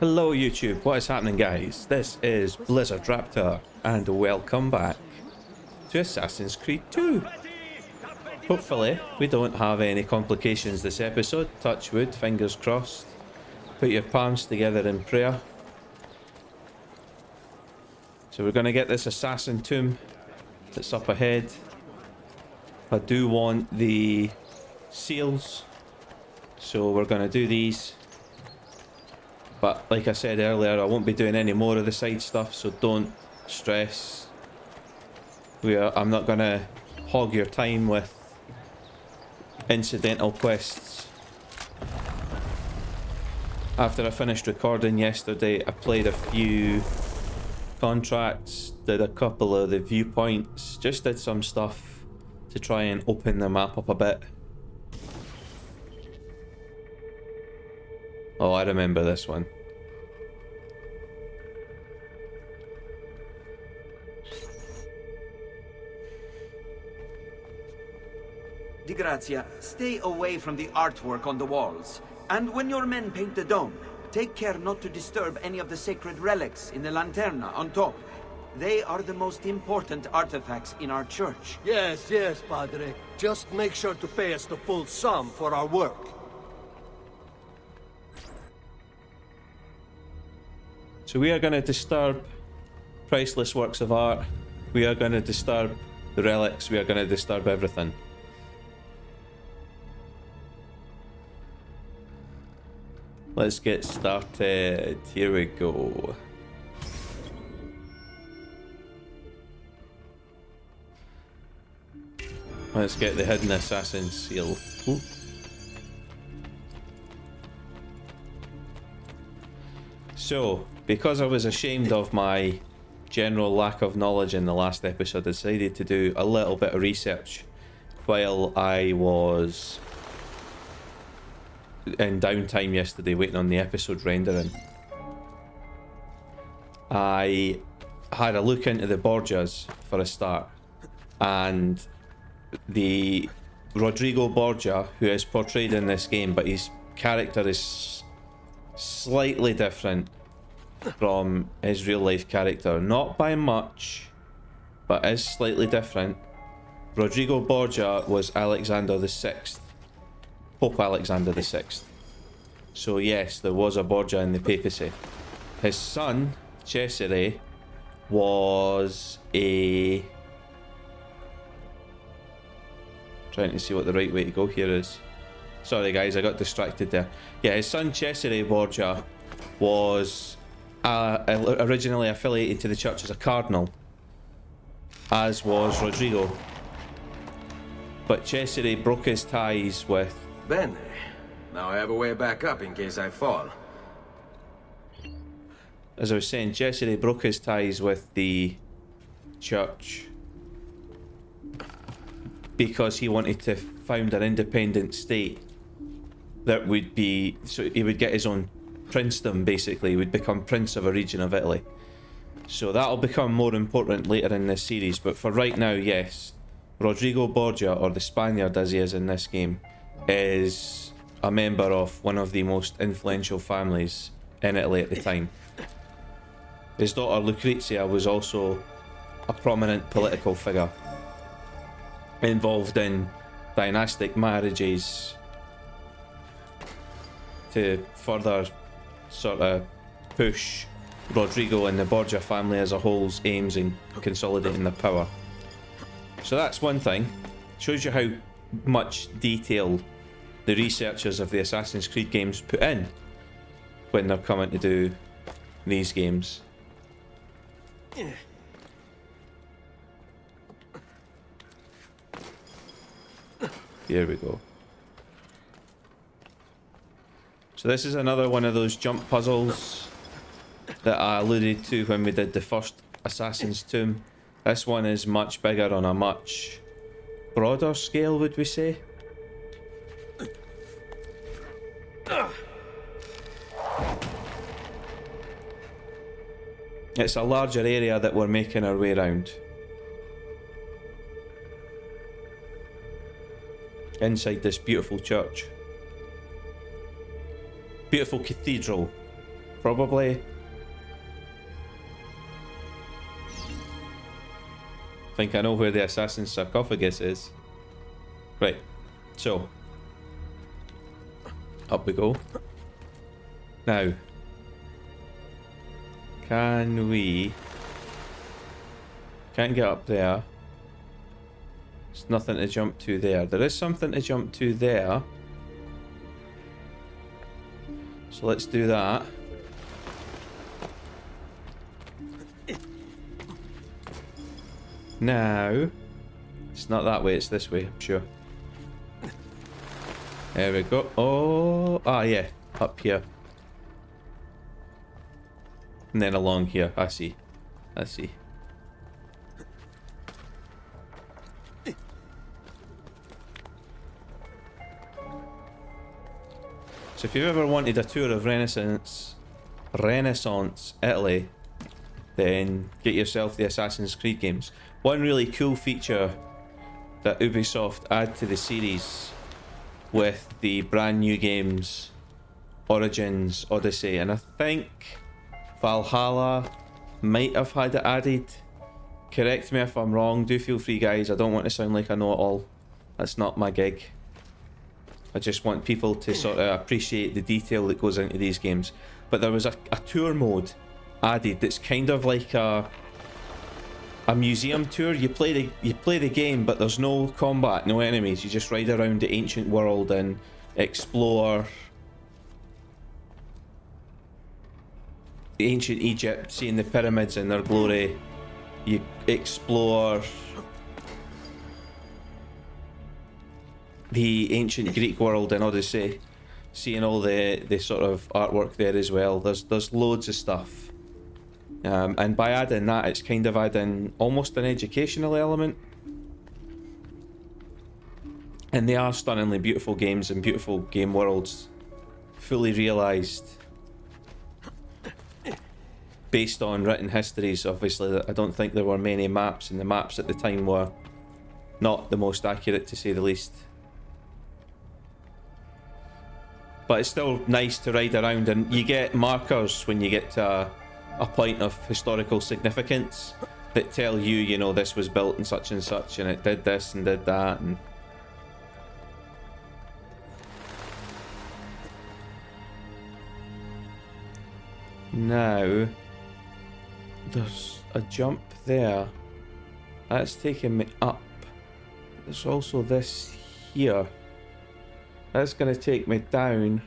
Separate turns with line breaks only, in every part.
Hello YouTube, what is happening guys? This is Blizzard Raptor and welcome back to Assassin's Creed 2. Hopefully we don't have any complications this episode, touch wood, fingers crossed. Put your palms together in prayer. So we're going to get this assassin tomb that's up ahead. I do want the seals, so we're going to do these. But like I said earlier, I won't be doing any more of the side stuff, so don't stress. I'm not going to hog your time with incidental quests. After I finished recording yesterday, I played a few contracts, did a couple of the viewpoints, just did some stuff to try and open the map up a bit. Oh, I remember this one.
Di Grazia, stay away from the artwork on the walls. And when your men paint the dome, take care not to disturb any of the sacred relics in the lanterna on top. They are the most important artifacts in our church.
Yes, Padre. Just make sure to pay us the full sum for our work.
So we are going to disturb priceless works of art. We are going to disturb the relics. We are going to disturb everything. Let's get started. Here we go. Let's get the hidden assassin seal. Ooh. So, because I was ashamed of my general lack of knowledge in the last episode, I decided to do a little bit of research while I was in downtime yesterday waiting on the episode rendering. I had a look into the Borgias for a start, and the Rodrigo Borgia, who is portrayed in this game, but his character is slightly different from his real life character, not by much, but is slightly different. Rodrigo Borgia was Alexander the Sixth, Pope Alexander the Sixth. So yes, there was a Borgia in the papacy. His son Cesare was a... trying to see what the right way to go here is. Sorry guys, I got distracted there. Yeah, his son Cesare Borgia was originally affiliated to the church as a cardinal, as was Rodrigo. But Cesare broke his ties with...
Bene. Now I have a way back up in case I fall.
As I was saying, Cesare broke his ties with the church because he wanted to found an independent state that would be... so he would get his own princedom, basically. He would become prince of a region of Italy. So that'll become more important later in this series, but for right now, yes, Rodrigo Borgia, or the Spaniard as he is in this game, is a member of one of the most influential families in Italy at the time. His daughter Lucrezia was also a prominent political figure, involved in dynastic marriages to further sort of push Rodrigo and the Borgia family as a whole's aims in consolidating their power. So that's one thing. Shows you how much detail the researchers of the Assassin's Creed games put in when they're coming to do these games. Here we go. So this is another one of those jump puzzles that I alluded to when we did the first Assassin's Tomb. This one is much bigger on a much broader scale, would we say? It's a larger area that we're making our way around. Inside this beautiful church. Beautiful cathedral probably. I think I know where the assassin's sarcophagus is. Right, so up we go. Now, can we... Can't get up there. There's nothing to jump to there. There is something to jump to there. So let's do that. Now, it's not that way, it's this way, I'm sure. There we go. Oh, ah, yeah, up here. And then along here. I see. I see. So if you've ever wanted a tour of Renaissance Italy, then get yourself the Assassin's Creed games. One really cool feature that Ubisoft add to the series with the brand new games, Origins, Odyssey, and I think Valhalla might have had it added. Correct me if I'm wrong, do feel free guys, I don't want to sound like I know it all. That's not my gig. I just want people to sort of appreciate the detail that goes into these games. But there was a tour mode added that's kind of like a museum tour. You play the game, but there's no combat, no enemies. You just ride around the ancient world and explore ancient Egypt, seeing the pyramids in their glory. You explore the ancient Greek world in Odyssey, seeing all the sort of artwork there as well. There's loads of stuff. And by adding that, it's kind of adding almost an educational element. And they are stunningly beautiful games and beautiful game worlds, fully realised, based on written histories. Obviously, I don't think there were many maps, and the maps at the time were not the most accurate, to say the least. But it's still nice to ride around, and you get markers when you get to a point of historical significance that tell you, you know, this was built in such and such, and it did this and did that. And now there's a jump there that's taking me up. There's also this here that's going to take me down.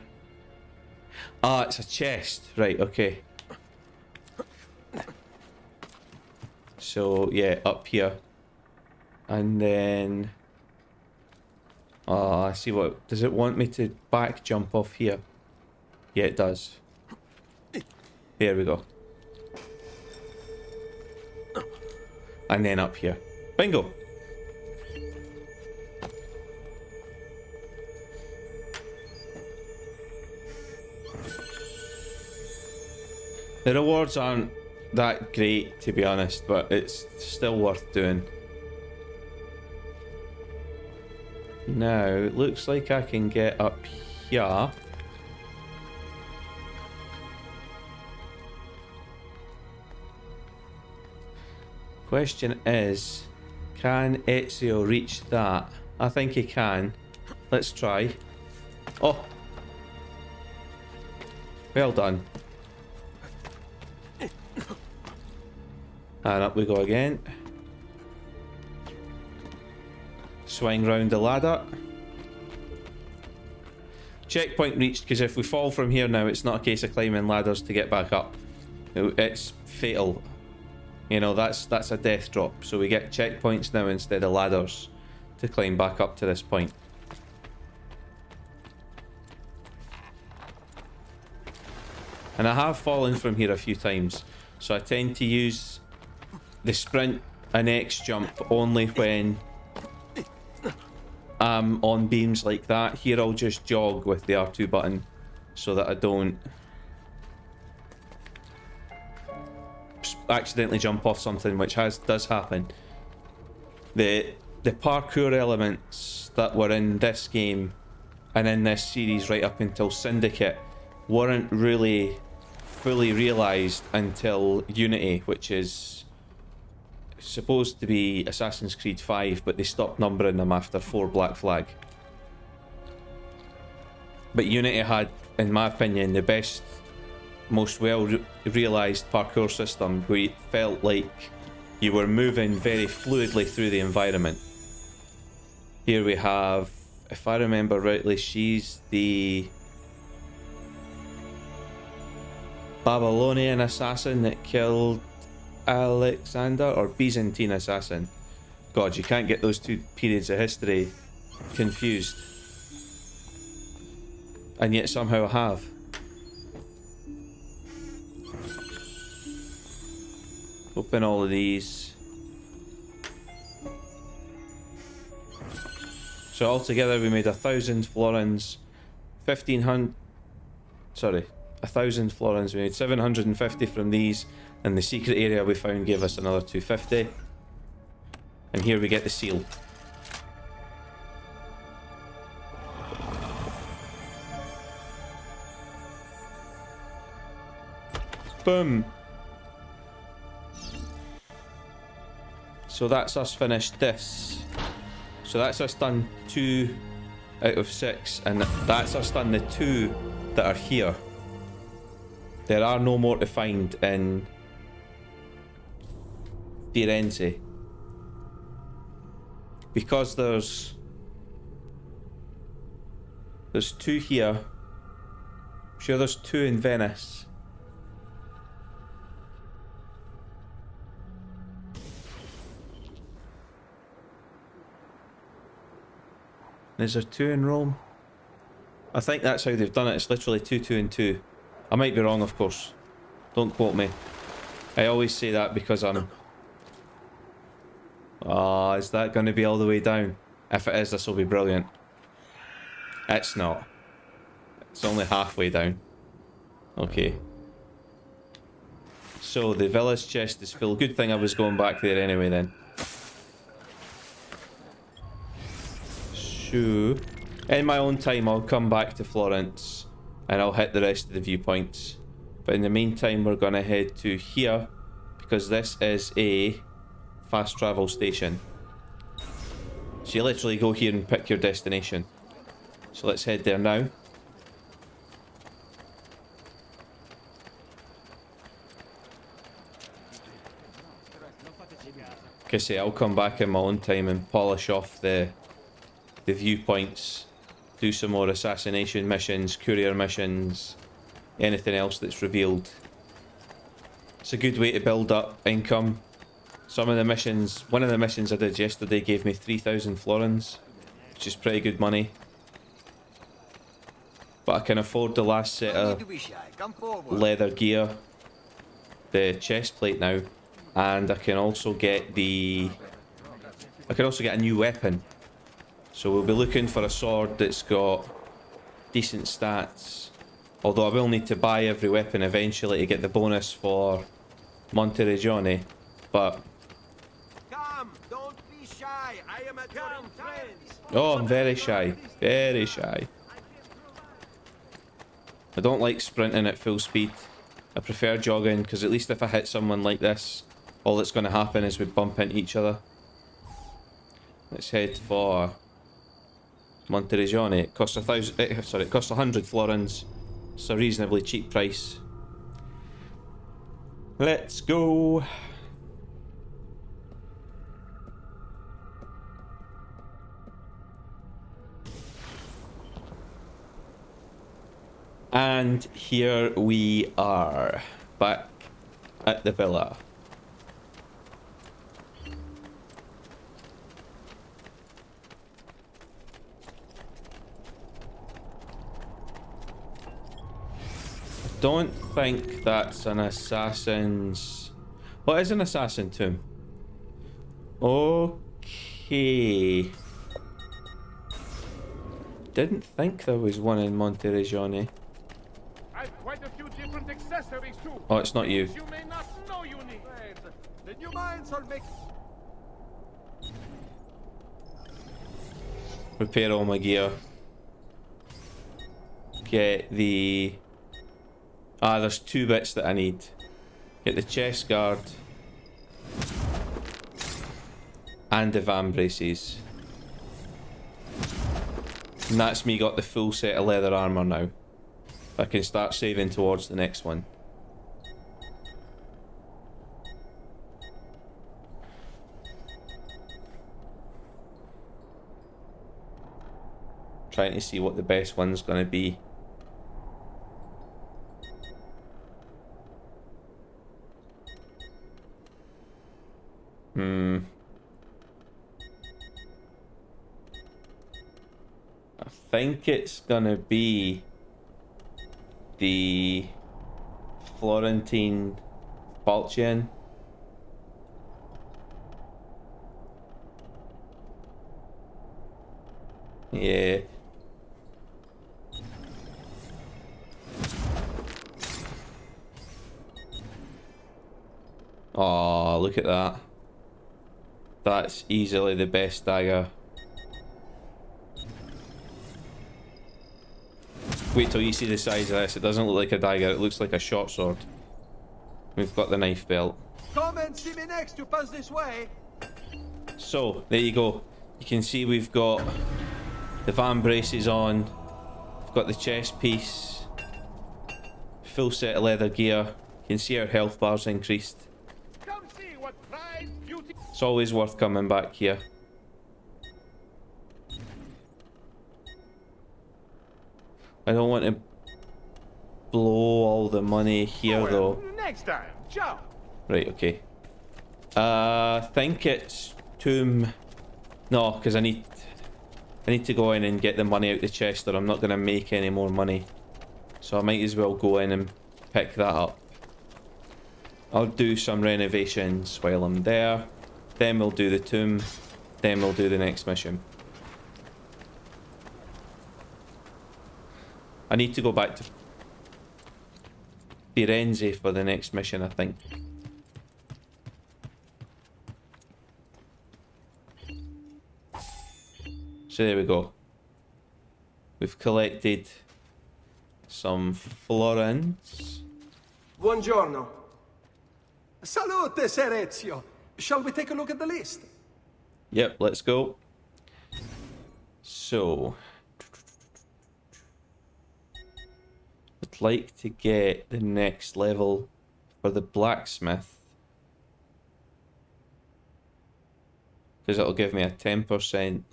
Ah, it's a chest, right? Okay, so yeah, up here, and then I see. What does it want me to back jump off here? Yeah, it does. There we go. And then up here. Bingo! The rewards aren't that great, to be honest, but it's still worth doing. Now, it looks like I can get up here. Question is, can Ezio reach that? I think he can. Let's try. Oh! Well done. And up we go again. Swing round the ladder. Checkpoint reached, because if we fall from here now, it's not a case of climbing ladders to get back up. It's fatal. You know, that's a death drop. So we get checkpoints now instead of ladders to climb back up to this point. And I have fallen from here a few times, so I tend to use the sprint and X jump only when I'm on beams like that. Here I'll just jog with the R2 button so that I don't accidentally jump off something, which does happen. The parkour elements that were in this game and in this series right up until Syndicate weren't really fully realised until Unity, which is supposed to be Assassin's Creed 5, but they stopped numbering them after 4 Black Flag. But Unity had, in my opinion, the best, most well-realised parkour system, where it felt like you were moving very fluidly through the environment. Here we have, if I remember rightly, she's the Babylonian assassin that killed Alexander, or Byzantine assassin. God, you can't get those two periods of history confused. And yet somehow I have. Open all of these. So altogether we made 1,000 florins, 1,500, sorry, 1,000 florins. We made 750 from these, and the secret area we found gave us another 250. And here we get the seal. Boom. So that's us finished this. So that's us done 2 out of 6, and that's us done the 2 that are here. There are no more to find in Firenze. Because there's 2 here. I'm sure there's 2 in Venice. Is there 2 in Rome? I think that's how they've done it. It's literally 2, 2 and 2. I might be wrong, of course. Don't quote me. I always say that because I'm... Oh, is that going to be all the way down? If it is, this will be brilliant. It's not. It's only halfway down. Okay. So, the village chest is full. Good thing I was going back there anyway then. So, in my own time, I'll come back to Florence and I'll hit the rest of the viewpoints. But in the meantime, we're going to head to here because this is a fast travel station. So you literally go here and pick your destination. So let's head there now. Like I say, I'll come back in my own time and polish off the viewpoints, do some more assassination missions, courier missions, anything else that's revealed. It's a good way to build up income. Some of the missions, one of the missions I did yesterday gave me 3,000 florins, which is pretty good money. But I can afford the last set of leather gear, the chest plate now, and I can also get a new weapon. So we'll be looking for a sword that's got decent stats. Although I will need to buy every weapon eventually to get the bonus for Monteregione. But...
Come, don't be shy. I am at your friends.
Oh, I'm very shy. Very shy. I don't like sprinting at full speed. I prefer jogging, because at least if I hit someone like this, all that's going to happen is we bump into each other. Let's head for Monteregione. It costs 100 florins. It's a reasonably cheap price. Let's go. And here we are, back at the villa. Don't think that's an assassin's... What is an assassin tomb? Okay. Didn't think there was one in Monteregione.
I've quite a few different accessories too.
Oh, it's not you.
You may not know you need.
The new mines are making...
Repair all my gear. Get the Ah, there's 2 bits that I need. Get the chest guard and the van braces. And that's me got the full set of leather armor now. I can start saving towards the next one. Trying to see what the best one's gonna be. I think it's gonna be the Florentine Falchion. Yeah. Oh, look at that. That's easily the best dagger. Wait till you see the size of this. It doesn't look like a dagger, it looks like a short sword. We've got the knife belt.
Come and see me next to pass this way.
So, there you go. You can see we've got the van braces on. We've got the chest piece. Full set of leather gear. You can see our health bars increased.
Come see what pride, beauty.
It's always worth coming back here. I don't want to blow all the money here though.
Next time, ciao.
Right, okay. I think it's tomb. No, because I need to go in and get the money out the chest or I'm not going to make any more money. So I might as well go in and pick that up. I'll do some renovations while I'm there. Then we'll do the tomb. Then we'll do the next mission. I need to go back to Firenze for the next mission, I think. So there we go. We've collected some florins.
Buongiorno. Salute, Ser Ezio. Shall we take a look at the list?
Yep, let's go. So, I'd like to get the next level for the blacksmith, because it'll give me a 10%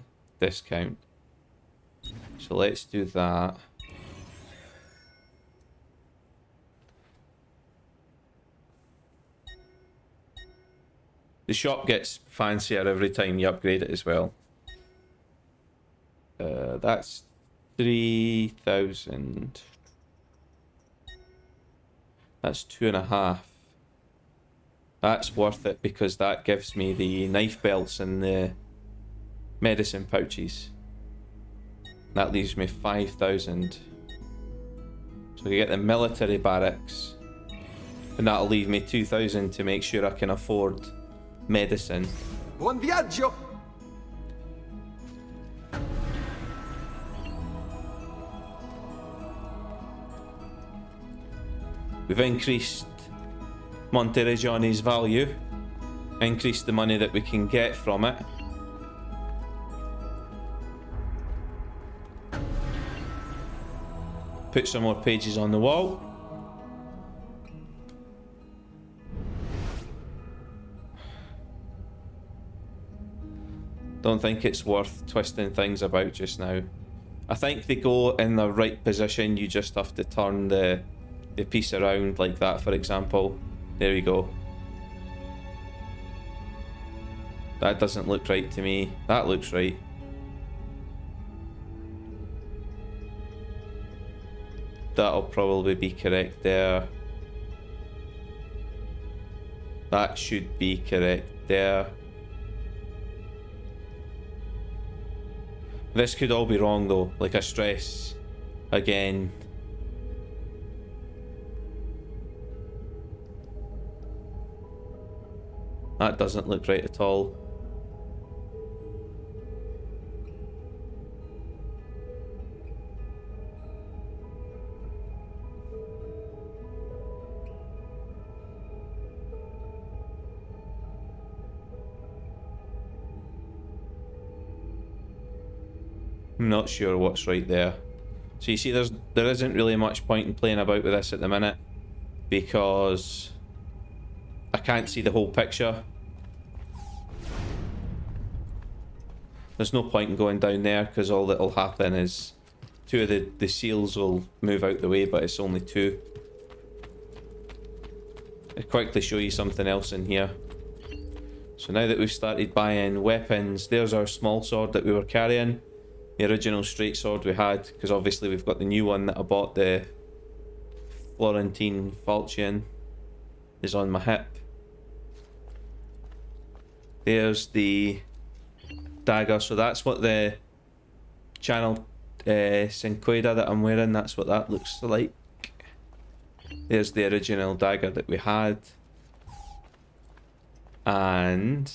discount. So let's do that. The shop gets fancier every time you upgrade it as well. That's 3,000. That's 2.5. That's worth it because that gives me the knife belts and the medicine pouches. That leaves me 5,000. So I get the military barracks, and that'll leave me 2,000 to make sure I can afford medicine.
Buon viaggio.
We've increased Monteriggioni's value, increased the money that we can get from it. Put some more pages on the wall. Don't think it's worth twisting things about just now. I think they go in the right position. You just have to turn the piece around like that, for example. There you go. That doesn't look right to me. That looks right. That'll probably be correct there. That should be correct there. This could all be wrong though, like I stress again. That doesn't look right at all. I'm not sure what's right there. So you see, there isn't really much point in playing about with this at the minute because I can't see the whole picture. There's no point in going down there because all that'll happen is two of the seals will move out the way, but it's only two. I'll quickly show you something else in here. So now that we've started buying weapons, there's our small sword that we were carrying. The original straight sword we had, because obviously we've got the new one that I bought, the Florentine Falchion, is on my hip. There's the dagger, so that's what the channel Cinqueda that I'm wearing, that's what that looks like. There's the original dagger that we had. And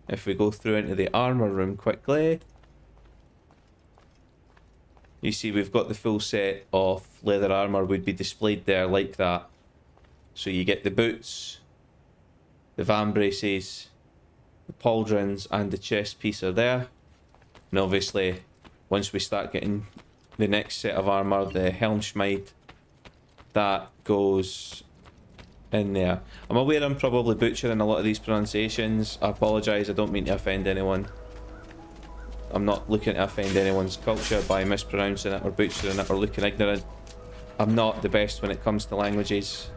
if we go through into the armor room quickly, you see we've got the full set of leather armor would be displayed there like that. So you get the boots, the vambraces, the pauldrons and the chest piece are there. And obviously once we start getting the next set of armor, the Helmschmied, that goes in there. I'm aware I'm probably butchering a lot of these pronunciations. I apologise, I don't mean to offend anyone. I'm not looking to offend anyone's culture by mispronouncing it or butchering it or looking ignorant. I'm not the best when it comes to languages.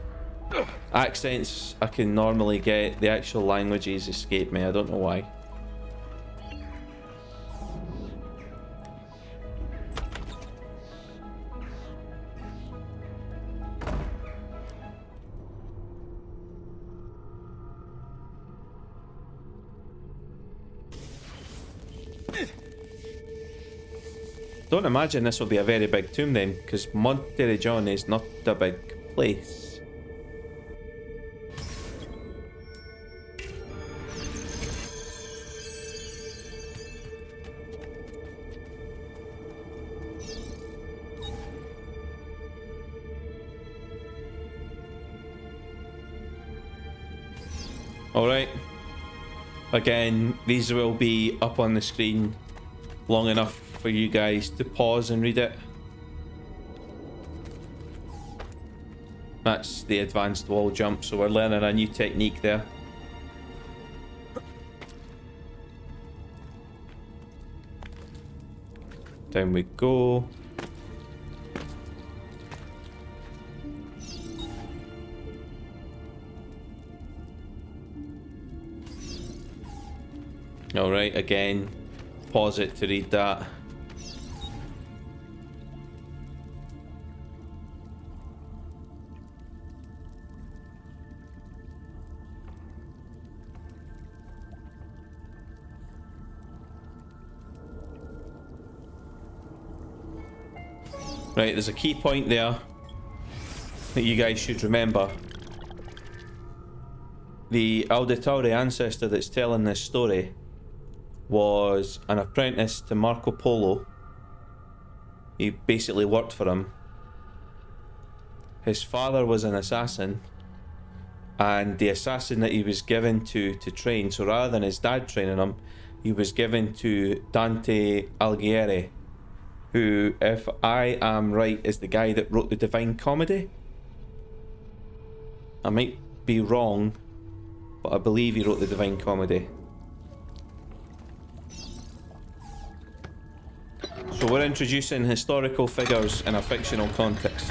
Accents I can normally get, the actual languages escape me, I don't know why. Don't imagine this will be a very big tomb then, because Monteriggioni is not a big place. Alright. Again, these will be up on the screen long enough for you guys to pause and read it. That's the advanced wall jump, so we're learning a new technique there. Down we go. Alright, again, pause it to read that. Right, there's a key point there that you guys should remember. The Auditore ancestor that's telling this story was an apprentice to Marco Polo. He basically worked for him. His father was an assassin, and the assassin that he was given to train, so rather than his dad training him, he was given to Dante Alighieri, who, if I am right, is the guy that wrote the Divine Comedy. I might be wrong, but I believe he wrote the Divine Comedy. So we're introducing historical figures in a fictional context.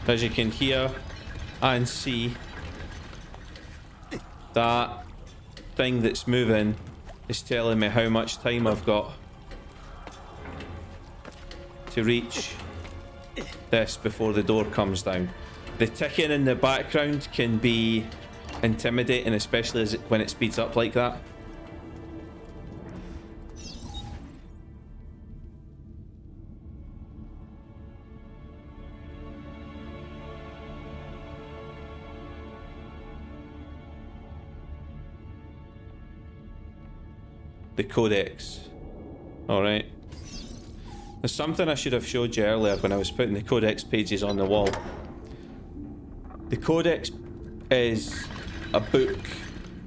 As you can hear and see, that thing that's moving is telling me how much time I've got to reach this before the door comes down. The ticking in the background can be intimidating, especially when it speeds up like that. The codex. Alright. There's something I should have showed you earlier when I was putting the codex pages on the wall. The Codex is a book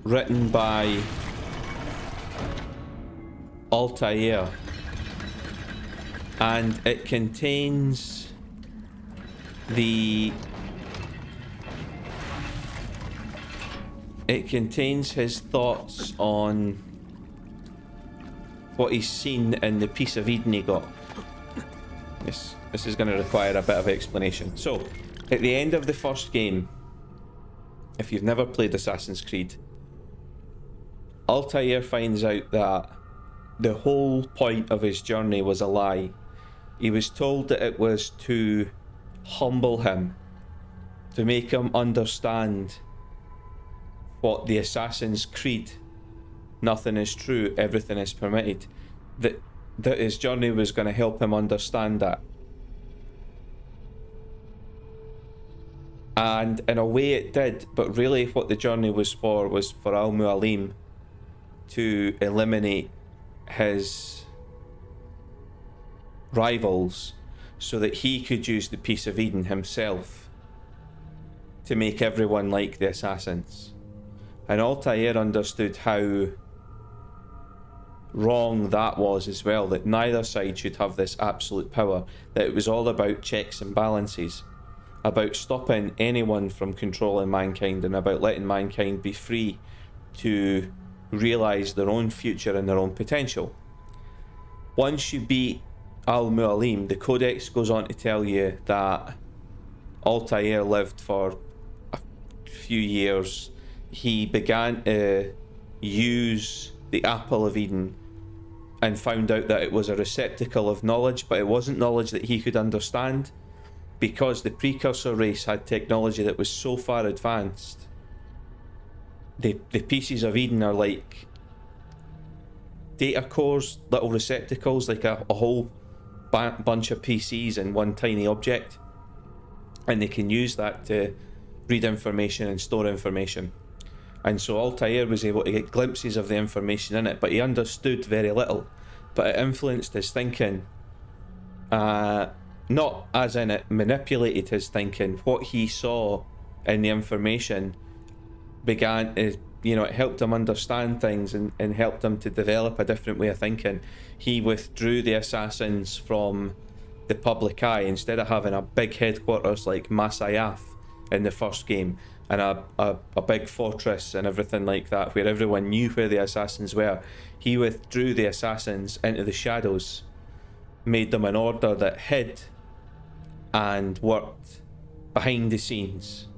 written by Altair, and it contains his thoughts on what he's seen in the piece of Eden he got. This is going to require a bit of explanation. So, at the end of the first game, if you've never played Assassin's Creed, Altair finds out that the whole point of his journey was a lie. He was told that it was to humble him, to make him understand what the Assassin's Creed, nothing is true, everything is permitted. That his journey was going to help him understand that. And in a way it did, but really what the journey was for Al-Mualim to eliminate his rivals so that he could use the piece of Eden himself to make everyone like the assassins. And Altair understood how wrong that was as well, that neither side should have this absolute power, that it was all about checks and balances, about stopping anyone from controlling mankind and about letting mankind be free to realise their own future and their own potential. Once you beat Al-Mualim, the Codex goes on to tell you that Altair lived for a few years. He began to use the Apple of Eden and found out that it was a receptacle of knowledge, but it wasn't knowledge that he could understand, because the precursor race had technology that was so far advanced. The pieces of Eden are like data cores, little receptacles, like a whole bunch of PCs in one tiny object, and they can use that to read information and store information. And so Altair was able to get glimpses of the information in it, but he understood very little. But it influenced his thinking, not as in it manipulated his thinking. What he saw in the information began to, it helped him understand things and helped him to develop a different way of thinking. He withdrew the assassins from the public eye. Instead of having a big headquarters like Masayaf in the first game, and a big fortress and everything like that, where everyone knew where the assassins were, he withdrew the assassins into the shadows, made them an order that hid and worked behind the scenes.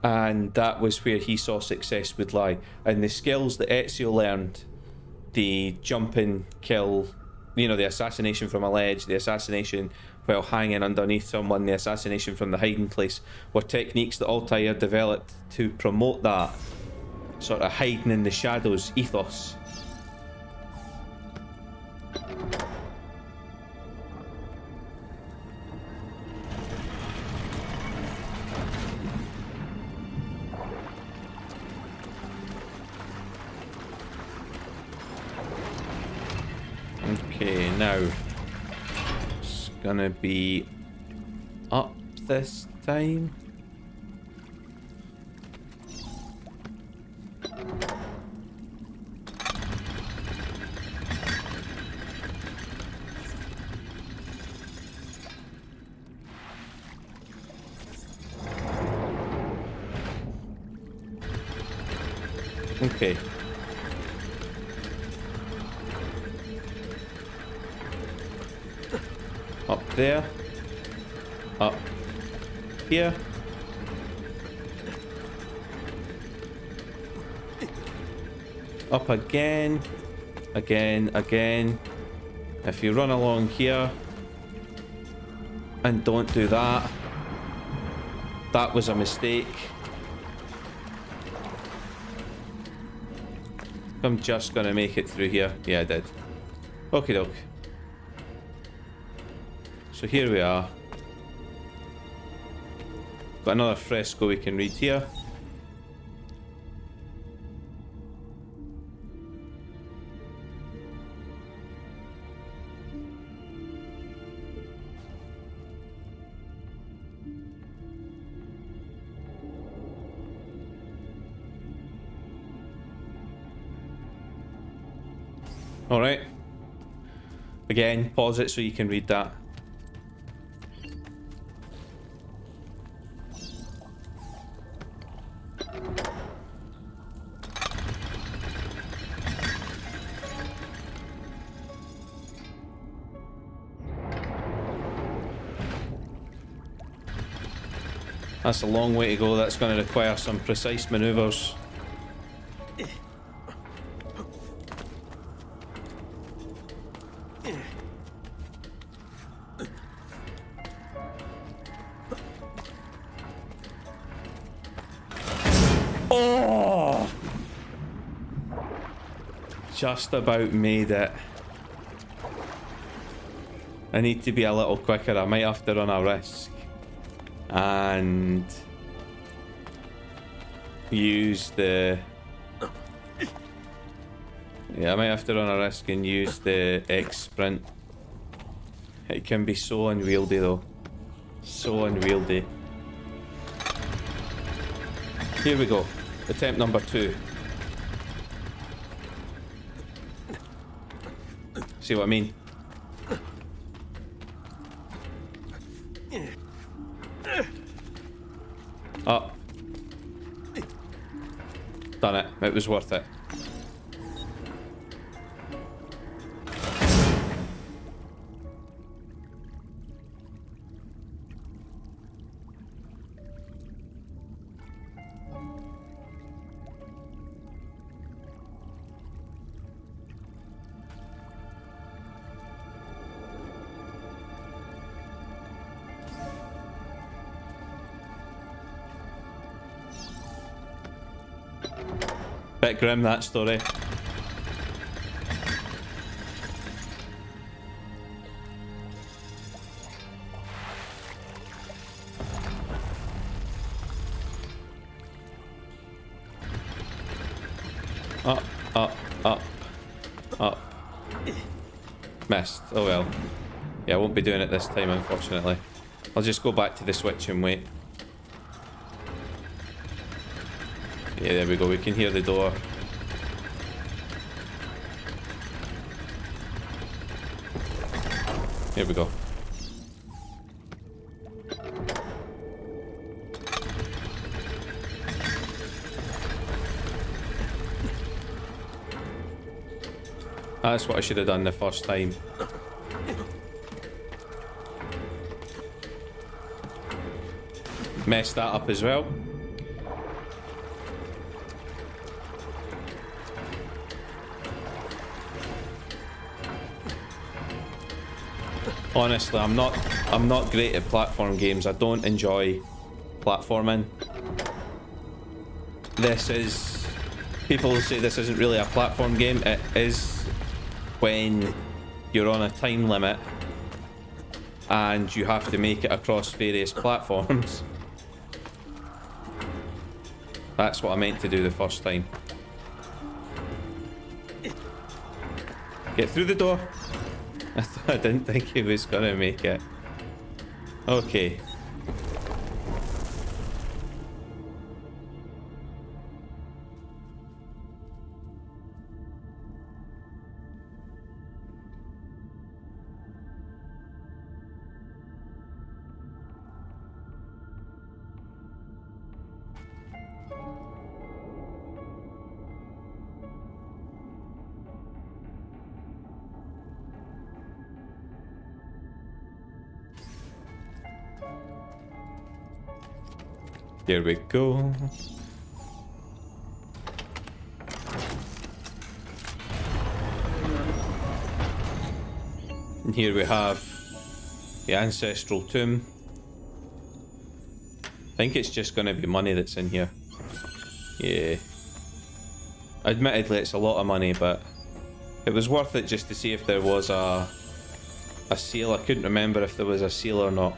And that was where he saw success would lie. And the skills that Ezio learned, the jump and kill, the assassination from a ledge, the assassination while hanging underneath someone, the assassination from the hiding place, were techniques that Altair developed to promote that sort of hiding in the shadows ethos. Okay, now it's gonna be up this time. Okay. Up there. Up here. Up again. Again. If you run along here and don't do that, that was a mistake. I'm just gonna make it through here. Yeah, I did. Okie doke. So here we are. Got another fresco we can read here. Alright. Again, pause it so you can read that. That's a long way to go. That's going to require some precise maneuvers. Oh! Just about made it. I need to be a little quicker. I might have to run a risk. And use the... Yeah, I might have to run a risk and use the X sprint. It can be so unwieldy though. So unwieldy. Here we go. Attempt number 2. See what I mean? Up. Done it. It was worth it. Bit grim, that story. Up, up, up, up. Missed. Oh well. Yeah, I won't be doing it this time, unfortunately. I'll just go back to the switch and wait. Yeah, there we go. We can hear the door. Here we go. That's what I should have done the first time. Messed that up as well. Honestly, I'm not great at platform games. I don't enjoy platforming. This is... People say this isn't really a platform game. It is when you're on a time limit and you have to make it across various platforms. That's what I meant to do the first time. Get through the door. I didn't think he was gonna make it. Okay. Here we go. And here we have the ancestral tomb. I think it's just going to be money that's in here. Yeah. Admittedly, it's a lot of money, but it was worth it just to see if there was a seal. I couldn't remember if there was a seal or not.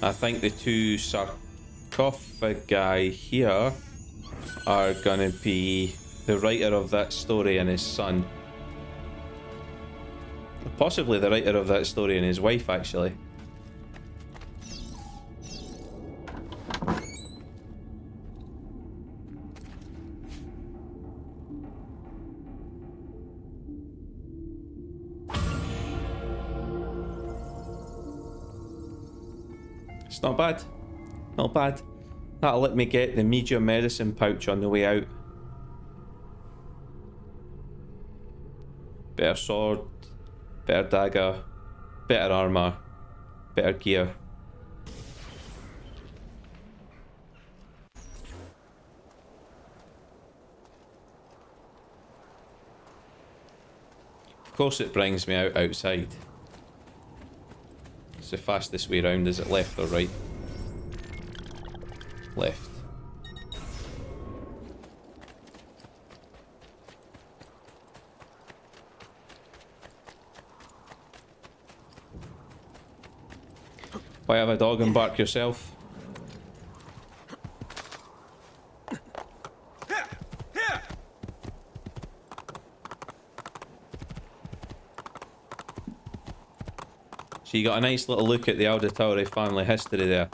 I think the two sarcophagi here are gonna be the writer of that story and his son. Possibly the writer of that story and his wife, actually. It's not bad. Not bad. That'll let me get the medium medicine pouch on the way out. Better sword, better dagger, better armor, better gear. Of course it brings me out outside. It's the fastest way around. Is it left or right? Left. Why have a dog and bark yourself? So you got a nice little look at the Auditore family history there.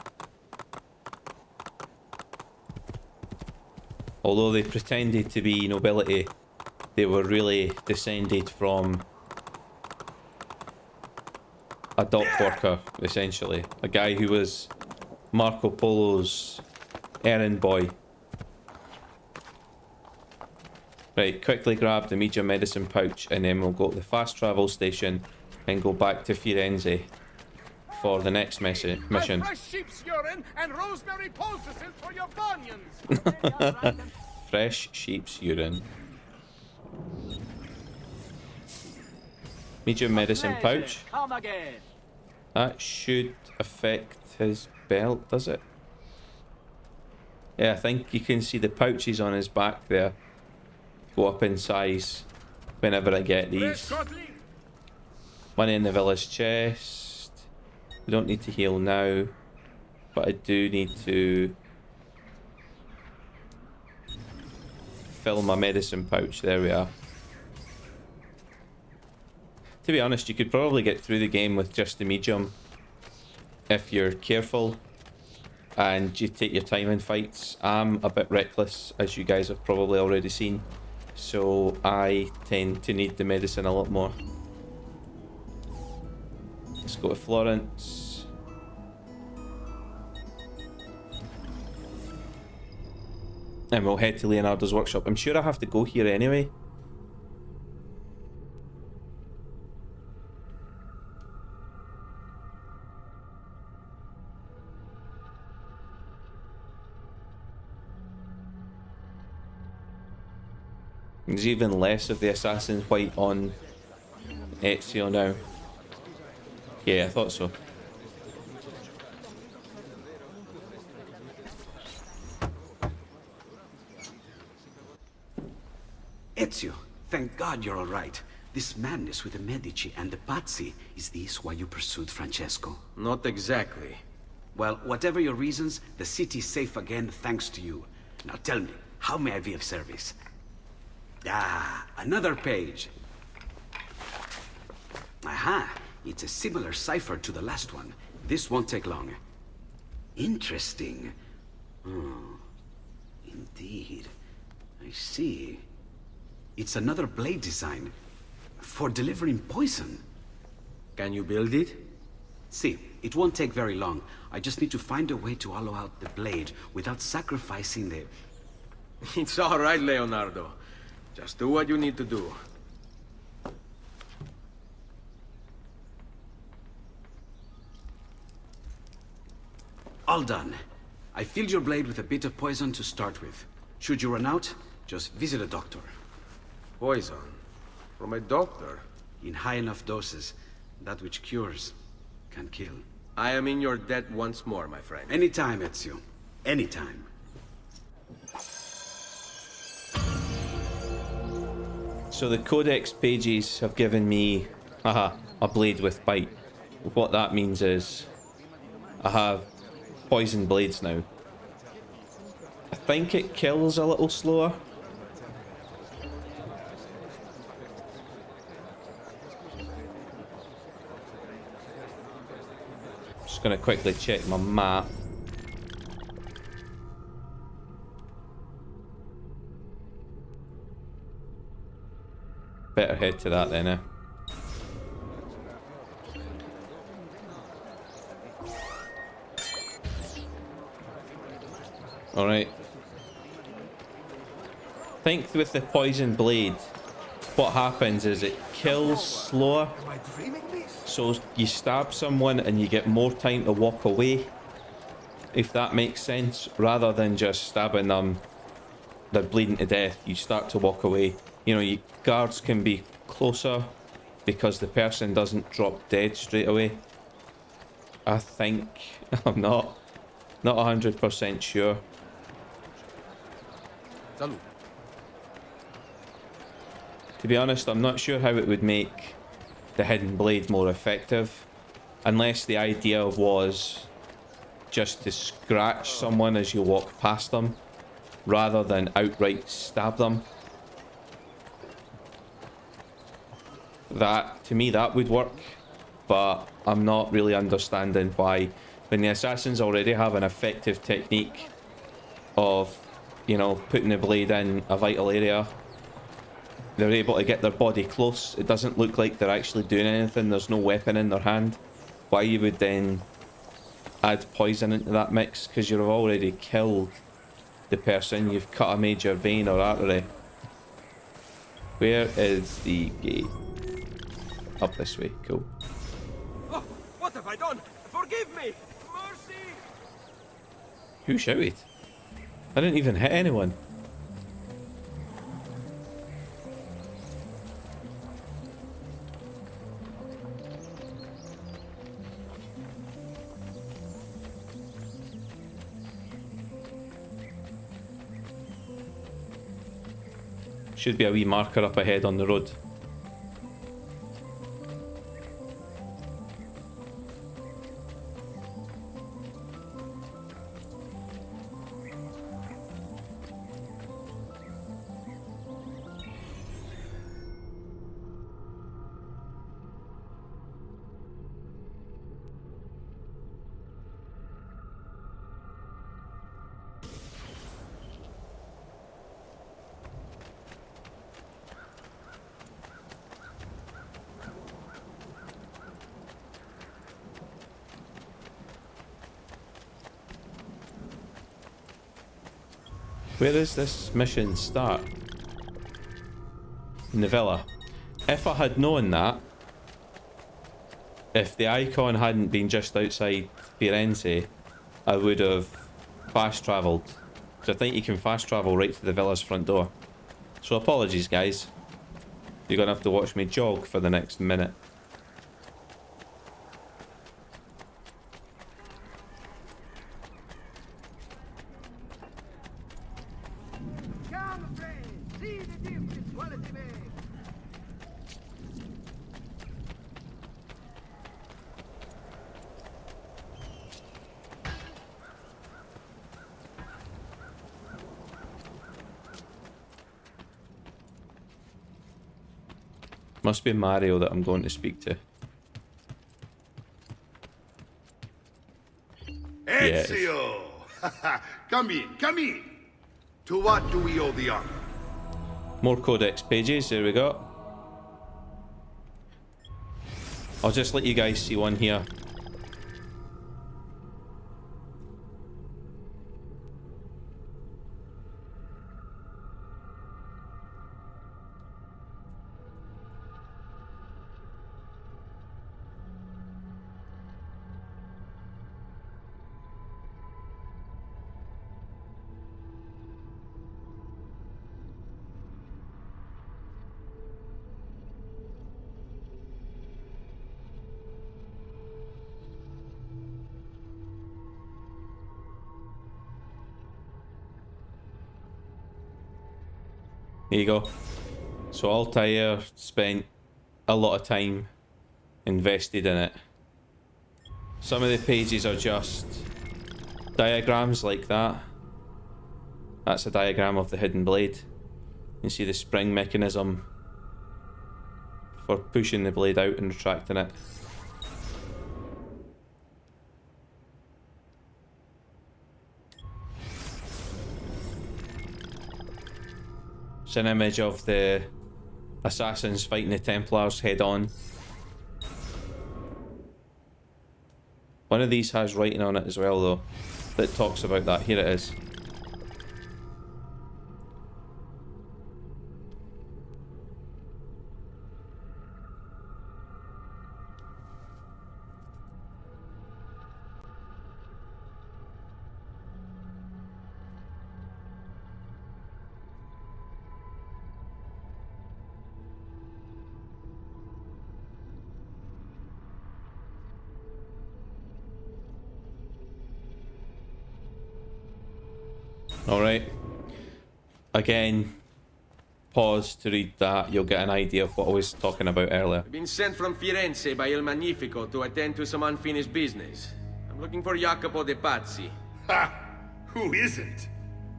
Although they pretended to be nobility, they were really descended from a dock worker, essentially. A guy who was Marco Polo's errand boy. Right, quickly grab the medium medicine pouch and then we'll go to the fast travel station and go back to Firenze for the next mission.
Fresh sheep's urine and rosemary poultices for your bunions.
Fresh sheep's urine. Medium medicine pouch. That should affect his belt, does it? Yeah, I think you can see the pouches on his back there go up in size whenever I get these. Money in the village chest. We don't need to heal now, but I do need to fill my medicine pouch. There we are. To be honest, you could probably get through the game with just the medium if you're careful and you take your time in fights. I'm a bit reckless, as you guys have probably already seen, so I tend to need the medicine a lot more. Let's go to Florence. And we'll head to Leonardo's workshop. I'm sure I have to go here anyway. There's even less of the assassin's white on Ezio now. Yeah, I thought so.
Ezio, thank God you're all right. This madness with the Medici and the Pazzi, is this why you pursued Francesco?
Not exactly.
Well, whatever your reasons, the city's safe again thanks to you. Now tell me, how may I be of service? Ah, another page. Aha, it's a similar cipher to the last one. This won't take long. Interesting. Oh, indeed. I see. It's another blade design for delivering poison.
Can you build it?
See, it won't take very long. I just need to find a way to hollow out the blade without sacrificing the...
It's all right, Leonardo. Just do what you need to do.
All done. I filled your blade with a bit of poison to start with. Should you run out, just visit a doctor.
Poison? From a doctor?
In high enough doses, that which cures can kill.
I am in your debt once more, my friend.
Anytime, Ezio. Anytime.
So the codex pages have given me a blade with bite. What that means is I have poison blades now. I think it kills a little slower. Just gonna quickly check my map. Better head to that then, eh? Alright. I think with the poison blade, what happens is it kills slower.
Am I dreaming this?
So you stab someone and you get more time to walk away, if that makes sense, rather than just stabbing them, they're bleeding to death, you start to walk away. You know, your guards can be closer because the person doesn't drop dead straight away. I think. I'm not 100% sure.
Salute.
To be honest, I'm not sure how it would make the hidden blade more effective, unless the idea was just to scratch someone as you walk past them rather than outright stab them. That, to me, that would work, but I'm not really understanding why, when the assassins already have an effective technique of, you know, putting the blade in a vital area, they're able to get their body close. It doesn't look like they're actually doing anything. There's no weapon in their hand. Why you would then add poison into that mix? Because you've already killed the person. You've cut a major vein or artery. Where is the gate? Up this way. Cool.
Oh, what have I done? Forgive me! Mercy!
Who shouted? I didn't even hit anyone. Should be a wee marker up ahead on the road. Where does this mission start? In the villa. If I had known that, if the icon hadn't been just outside Firenze, I would have fast travelled. So I think you can fast travel right to the villa's front door. So apologies guys. You're gonna have to watch me jog for the next minute. Must be Mario that I'm going to speak to.
Ezio! Come in, come in! To what do we owe the honor?
More codex pages, there we go. I'll just let you guys see one here. Here you go. So Altair spent a lot of time invested in it. Some of the pages are just diagrams like that. That's a diagram of the hidden blade. You can see the spring mechanism for pushing the blade out and retracting it. It's an image of the assassins fighting the Templars head on. One of these has writing on it as well though, that talks about that. Here it is. Alright. Again, pause to read that. You'll get an idea of what I was talking about earlier.
I've been sent from Firenze by Il Magnifico to attend to some unfinished business. I'm looking for Jacopo de Pazzi.
Ha! Who isn't?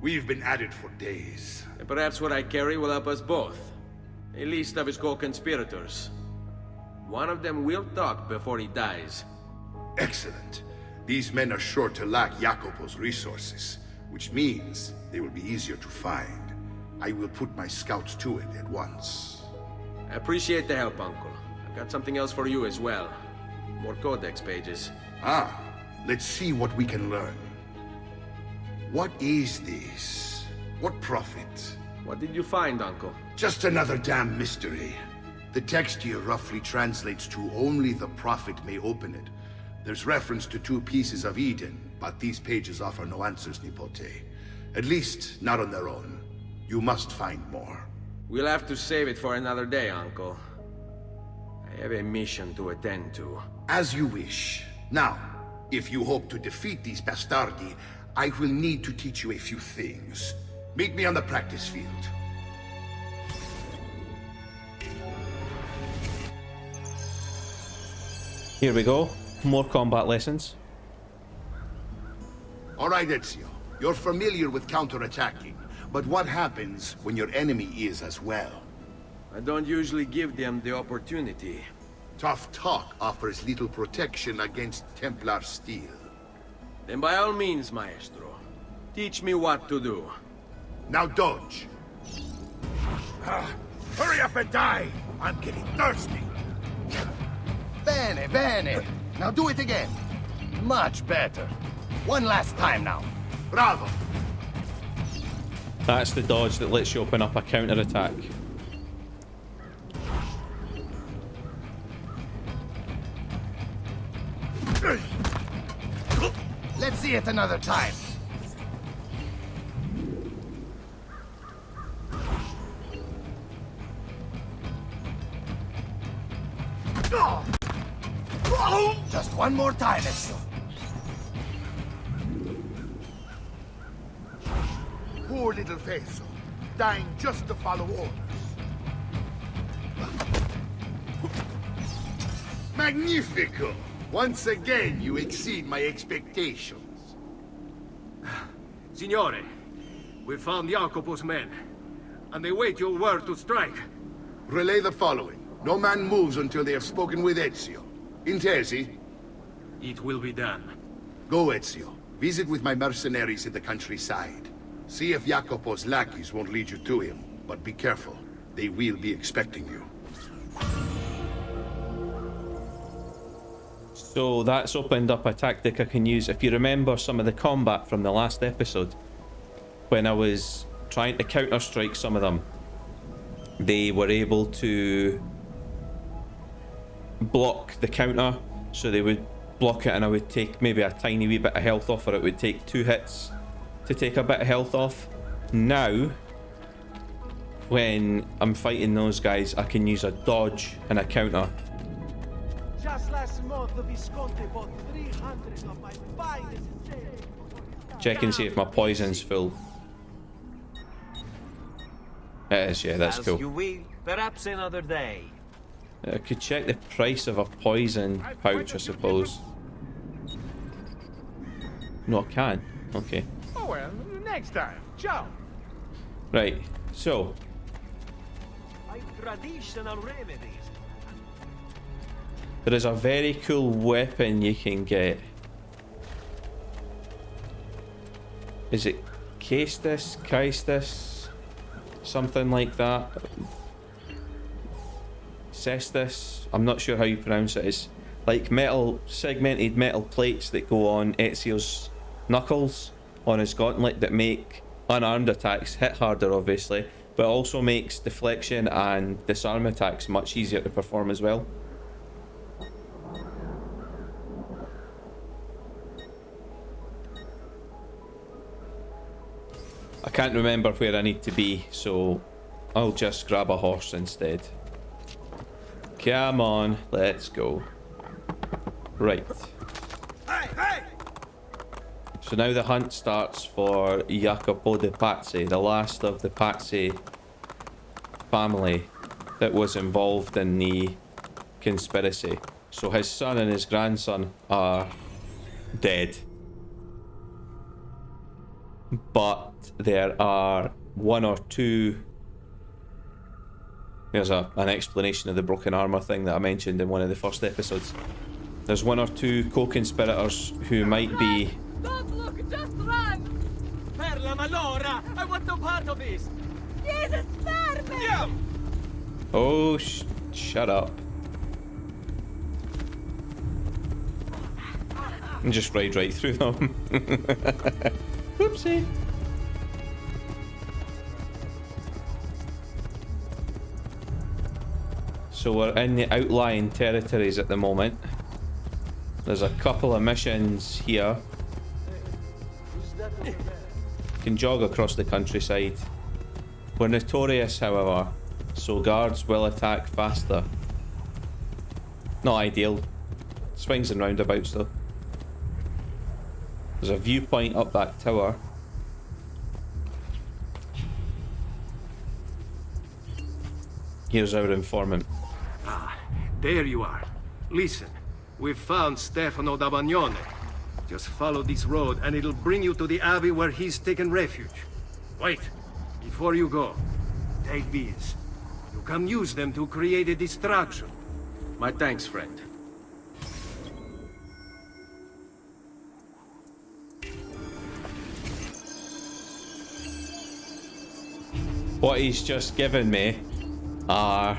We've been at it for days.
And perhaps what I carry will help us both. A list of his co-conspirators. One of them will talk before he dies.
Excellent. These men are sure to lack Jacopo's resources, which means they will be easier to find. I will put my scouts to it at once.
I appreciate the help, Uncle. I've got something else for you as well. More codex pages.
Ah, let's see what we can learn. What is this? What prophet?
What did you find, Uncle?
Just another damn mystery. The text here roughly translates to only the prophet may open it. There's reference to 2 pieces of Eden, but these pages offer no answers, Nipote. At least, not on their own. You must find more.
We'll have to save it for another day, Uncle. I have a mission to attend to.
As you wish. Now, if you hope to defeat these bastardi, I will need to teach you a few things. Meet me on the practice field.
Here we go. More combat lessons.
All right, Ezio. You're familiar with counterattacking, but what happens when your enemy is as well?
I don't usually give them the opportunity.
Tough talk offers little protection against Templar steel.
Then by all means, Maestro. Teach me what to do.
Now dodge. Hurry up and die! I'm getting thirsty.
Bene, bene. Now do it again. Much better. One last time now.
Bravo!
That's the dodge that lets you open up a counter-attack.
Let's see it another time. Just one more time, Ezio.
Poor little Feso, dying just to follow orders. Magnifico! Once again, you exceed my expectations.
Signore, we found Jacopo's men, and they wait your word to strike.
Relay the following. No man moves until they have spoken with Ezio. Intesi?
It will be done.
Go, Ezio. Visit with my mercenaries in the countryside. See if Jacopo's lackeys won't lead you to him, but be careful. They will be expecting you.
So that's opened up a tactic I can use. If you remember some of the combat from the last episode, when I was trying to counter-strike some of them, they were able to block the counter, so they would block it and I would take maybe a tiny wee bit of health off, or it would take 2 hits to take a bit of health off. Now, when I'm fighting those guys, I can use a dodge and a counter.
Just last month, the Visconti bought 300 of my finest.
Check and see if my poison's full. It is, yeah, that's cool.
You will, perhaps another day.
I could check the price of a poison pouch, I suppose. No, I can. Okay.
Oh well, next time. Ciao.
Right, so
Traditional remedies.
there is a very cool weapon you can get. Is it Caestus? Something like that. Cestus? I'm not sure how you pronounce it. It's like metal, segmented metal plates that go on Ezio's knuckles on his gauntlet that make unarmed attacks hit harder, obviously, but also makes deflection and disarm attacks much easier to perform as well. I can't remember where I need to be, so I'll just grab a horse instead. Come on, let's go. Right.
Hey, hey!
So now the hunt starts for Jacopo de Pazzi, the last of the Pazzi family that was involved in the conspiracy. So his son and his grandson are dead. But there are one or two... There's an explanation of the broken armor thing that I mentioned in one of the first episodes. There's one or two co-conspirators who might be...
Don't look, just run!
Per la malora! I want no part of this!
Jesus, spare me!
Yeah.
Oh, shut up. And just ride right through them. Whoopsie. So we're in the outlying territories at the moment. There's a couple of missions here. You can jog across the countryside. We're notorious, however, so guards will attack faster. Not ideal. Swings and roundabouts though. There's a viewpoint up that tower. Here's our informant.
Ah, there you are. Listen, we've found Stefano da Bagnone. Just follow this road and it'll bring you to the abbey where he's taken refuge. Wait, before you go, take these. You can use them to create a distraction.
My thanks, friend.
What he's just given me are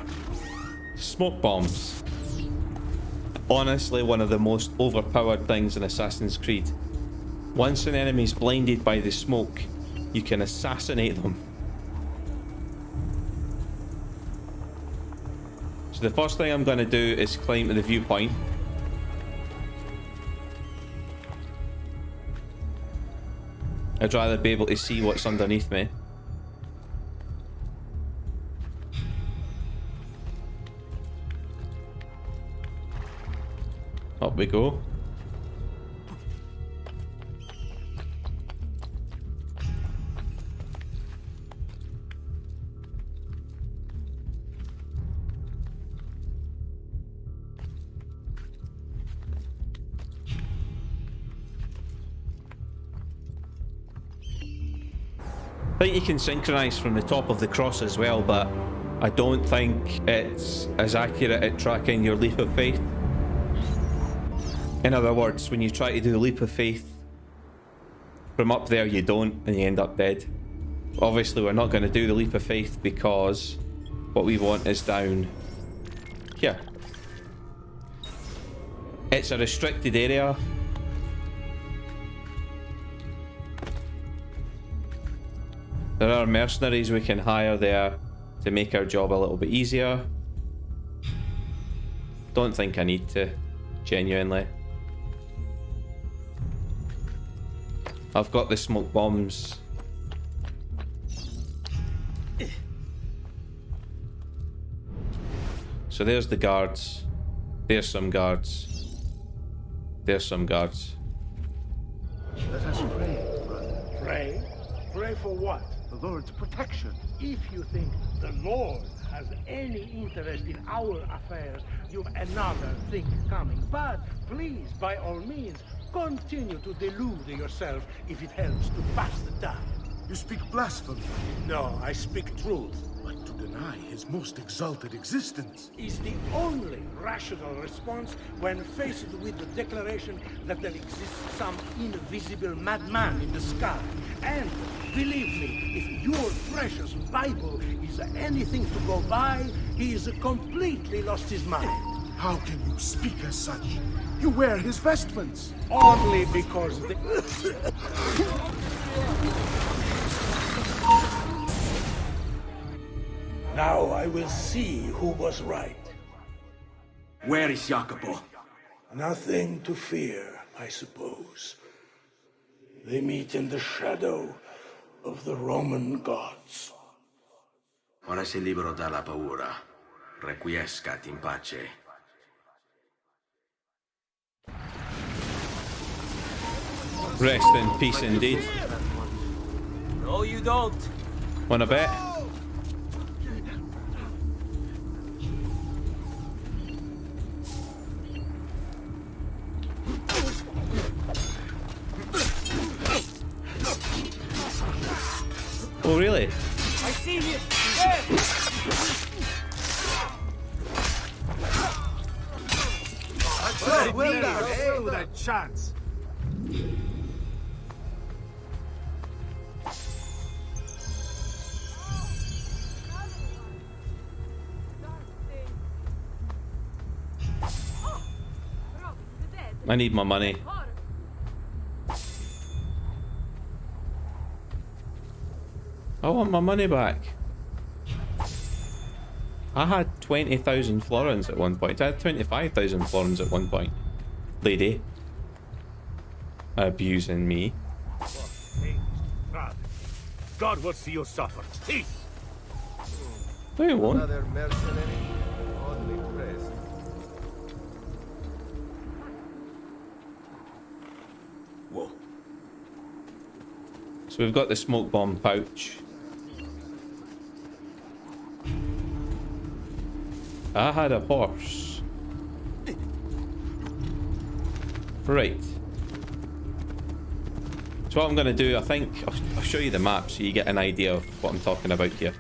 smoke bombs. Honestly, one of the most overpowered things in Assassin's Creed. Once an enemy's blinded by the smoke, you can assassinate them. So the first thing I'm going to do is climb to the viewpoint. I'd rather be able to see what's underneath me. Up we go. I think you can synchronize from the top of the cross as well, but I don't think it's as accurate at tracking your leap of faith. In other words, when you try to do the leap of faith from up there, you don't, and you end up dead. Obviously, we're not going to do the leap of faith because what we want is down here. It's a restricted area. There are mercenaries we can hire there to make our job a little bit easier. Don't think I need to, genuinely. I've got the smoke bombs. So there's the guards. There's some guards. There's some guards.
Let us pray, brother.
Pray? Pray for what?
The Lord's protection.
If you think the Lord has any interest in our affairs, you've another thing coming. But please, by all means, continue to delude yourself if it helps to pass the time.
You speak blasphemy.
No, I speak truth.
But to deny his most exalted existence
Is the only rational response when faced with the declaration that there exists some invisible madman in the sky. And believe me, if your precious Bible is anything to go by, he is completely lost his mind.
How can you speak as such? You wear his vestments.
Only because the... Now I will see who was right.
Where is Jacopo?
Nothing to fear, I suppose. They meet in the shadow of the Roman gods.
Ora sei libero dalla paura. Requiescat in pace.
Rest in peace indeed.
No, you don't.
Wanna bet? Oh, really?
I see him. There.
Well done, with a chance.
I need my money. I want my money back. I had 20,000 florins at one point. I had 25,000 florins at one point. Lady. Abusing me.
God will see you suffer.
No, it won't.
Another mercenary, oddly pressed.
Whoa.
So we've got the smoke bomb pouch. I had a horse. Right. So what I'm going to do, I think, I'll show you the map so you get an idea of what I'm talking about here.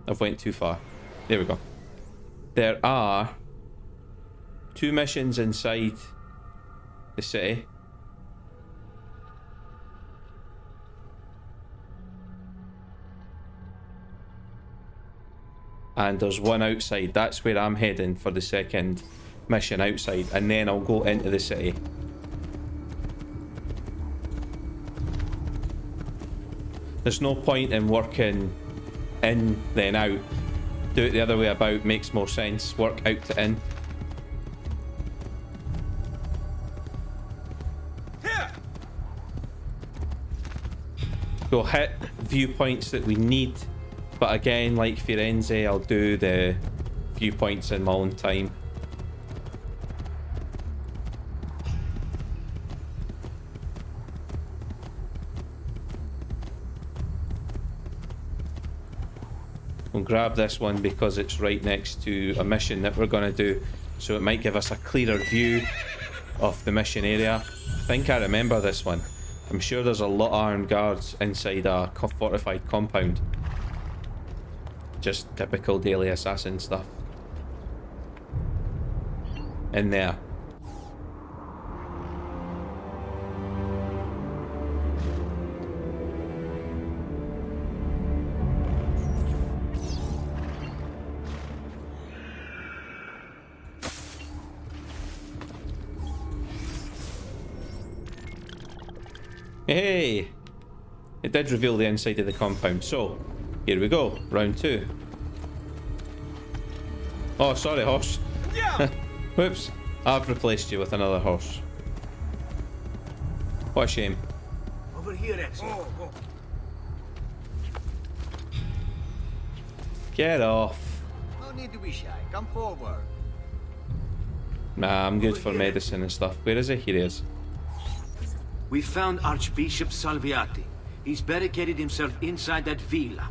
I've went too far. There we go. There are 2 missions inside the city. And there's one outside. That's where I'm heading for the second mission outside. And then I'll go into the city. There's no point in working in, then out. Do it the other way about. Makes more sense. Work out to in. We'll hit viewpoints that we need. But again, like Firenze, I'll do the viewpoints in my own time. We'll grab this one because it's right next to a mission that we're going to do. So it might give us a clearer view of the mission area. I think I remember this one. I'm sure there's a lot of armed guards inside a fortified compound. Just typical daily assassin stuff. In there. Hey! It did reveal the inside of the compound, so here we go, round 2. Oh, sorry, horse. Whoops, I've replaced you with another horse. What a shame.
Over here, Ezio.
Get off.
No need to be shy. Come forward.
Nah, I'm good for medicine and stuff. Where is he? Here he is.
We found Archbishop Salviati. He's barricaded himself inside that villa.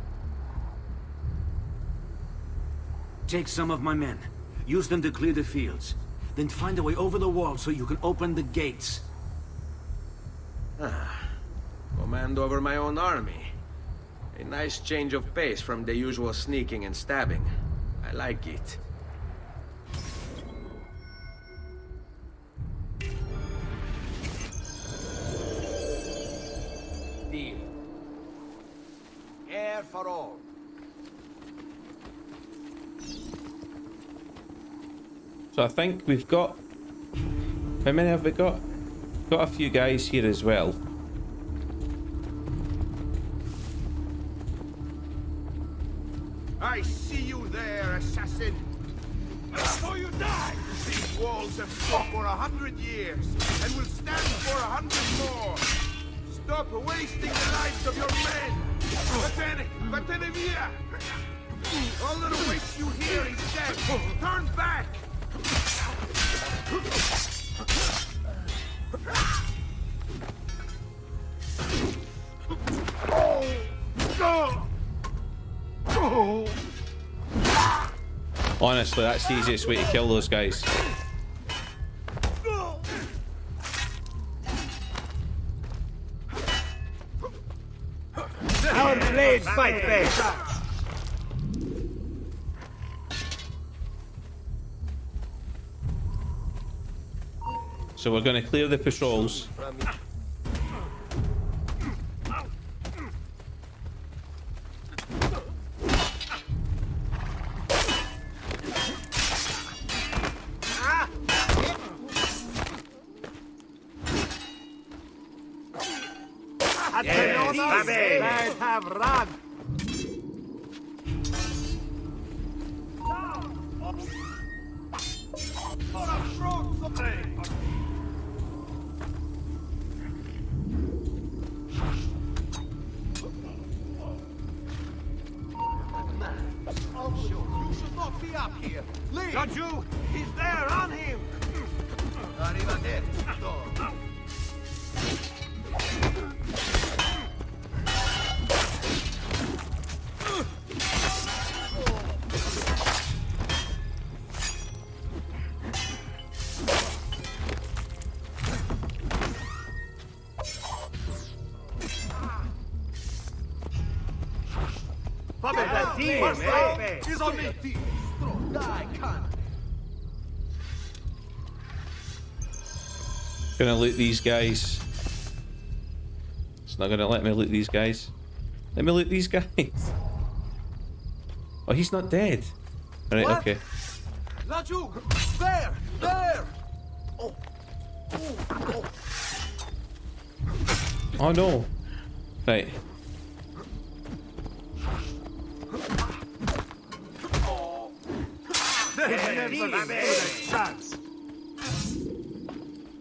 Take some of my men. Use them to clear the fields. Then find a way over the wall so you can open the gates.
Command over my own army. A nice change of pace from the usual sneaking and stabbing. I like it.
Deal. Air for all.
So I think we've got... How many have we got? Got a few guys here as well.
I see you there, assassin.
So you die!
These walls have stood for 100 years, and will stand for 100 more. Stop wasting the lives of your men! Vattene via! All that awaits you here is death! Turn back!
Honestly, that's the easiest way to kill those guys.
Our blades fight best.
So we're going to clear the patrols.
Let's have run.
You should not be up here. Leave!
Got you! He's there, on him!
Arrivederci.
He's on me!
Die, cunt.
Gonna loot these guys. It's not gonna let me loot these guys. Let me loot these guys. Oh, he's not dead. Alright,
What?
okay.
Not you! There! There! Oh.
Oh no. Right.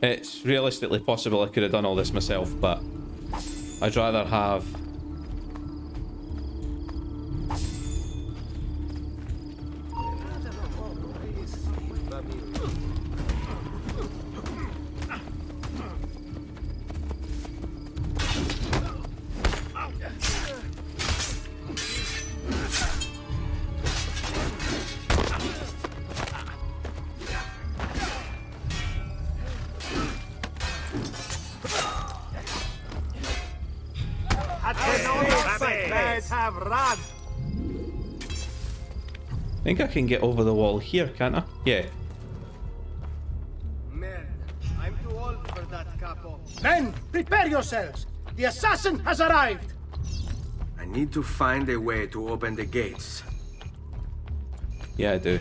It's realistically possible I could have done all this myself, but I'd rather have...
Let's have run.
I think I can get over the wall here, can't I? Yeah.
Men, I'm too old for that, capo.
Men, prepare yourselves! The assassin has arrived!
I need to find a way to open the gates.
Yeah, I do.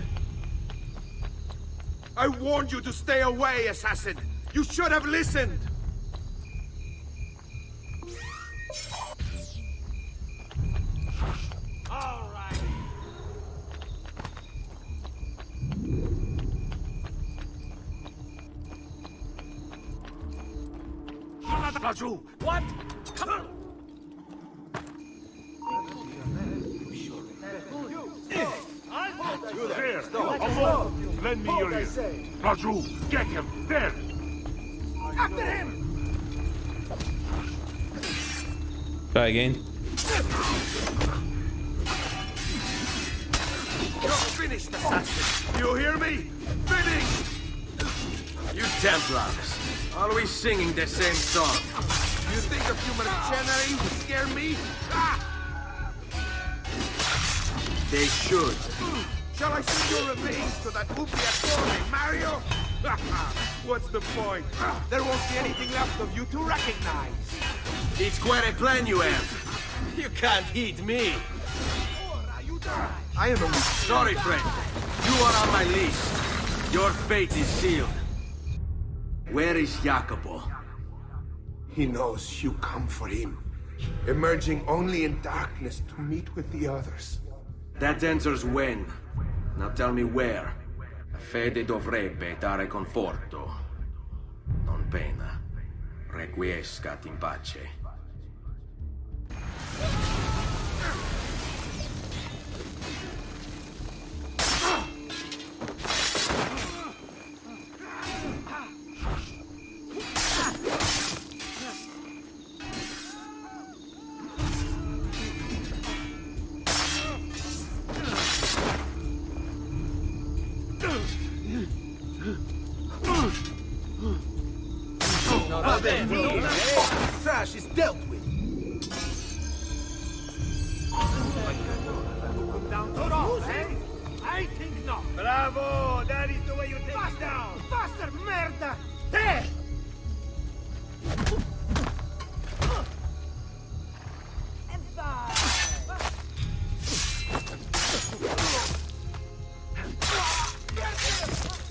I warned you to stay away, assassin! You should have listened! Raju!
What? Come on!
Lend me your ear. Raju, get him! There! After him!
Try again.
You're finished, assassin! You hear me? Finished!
You Templars, always singing the same song.
You think a few mercenaries would scare me? Ah!
They should.
Shall I send your remains to that ubisoft, Mario? What's the point? There won't be anything left of you to recognize.
It's quite a plan you have. You can't hit me.
I am a
Sorry, friend. You are on my list. Your fate is sealed. Where is Jacopo?
He knows you come for him, emerging only in darkness to meet with the others.
That answers when. Now tell me where. La fede dovrebbe dare conforto. Non pena. Requiescat in pace.
No.
Bravo! That is the way you take it down!
Faster, merda! There!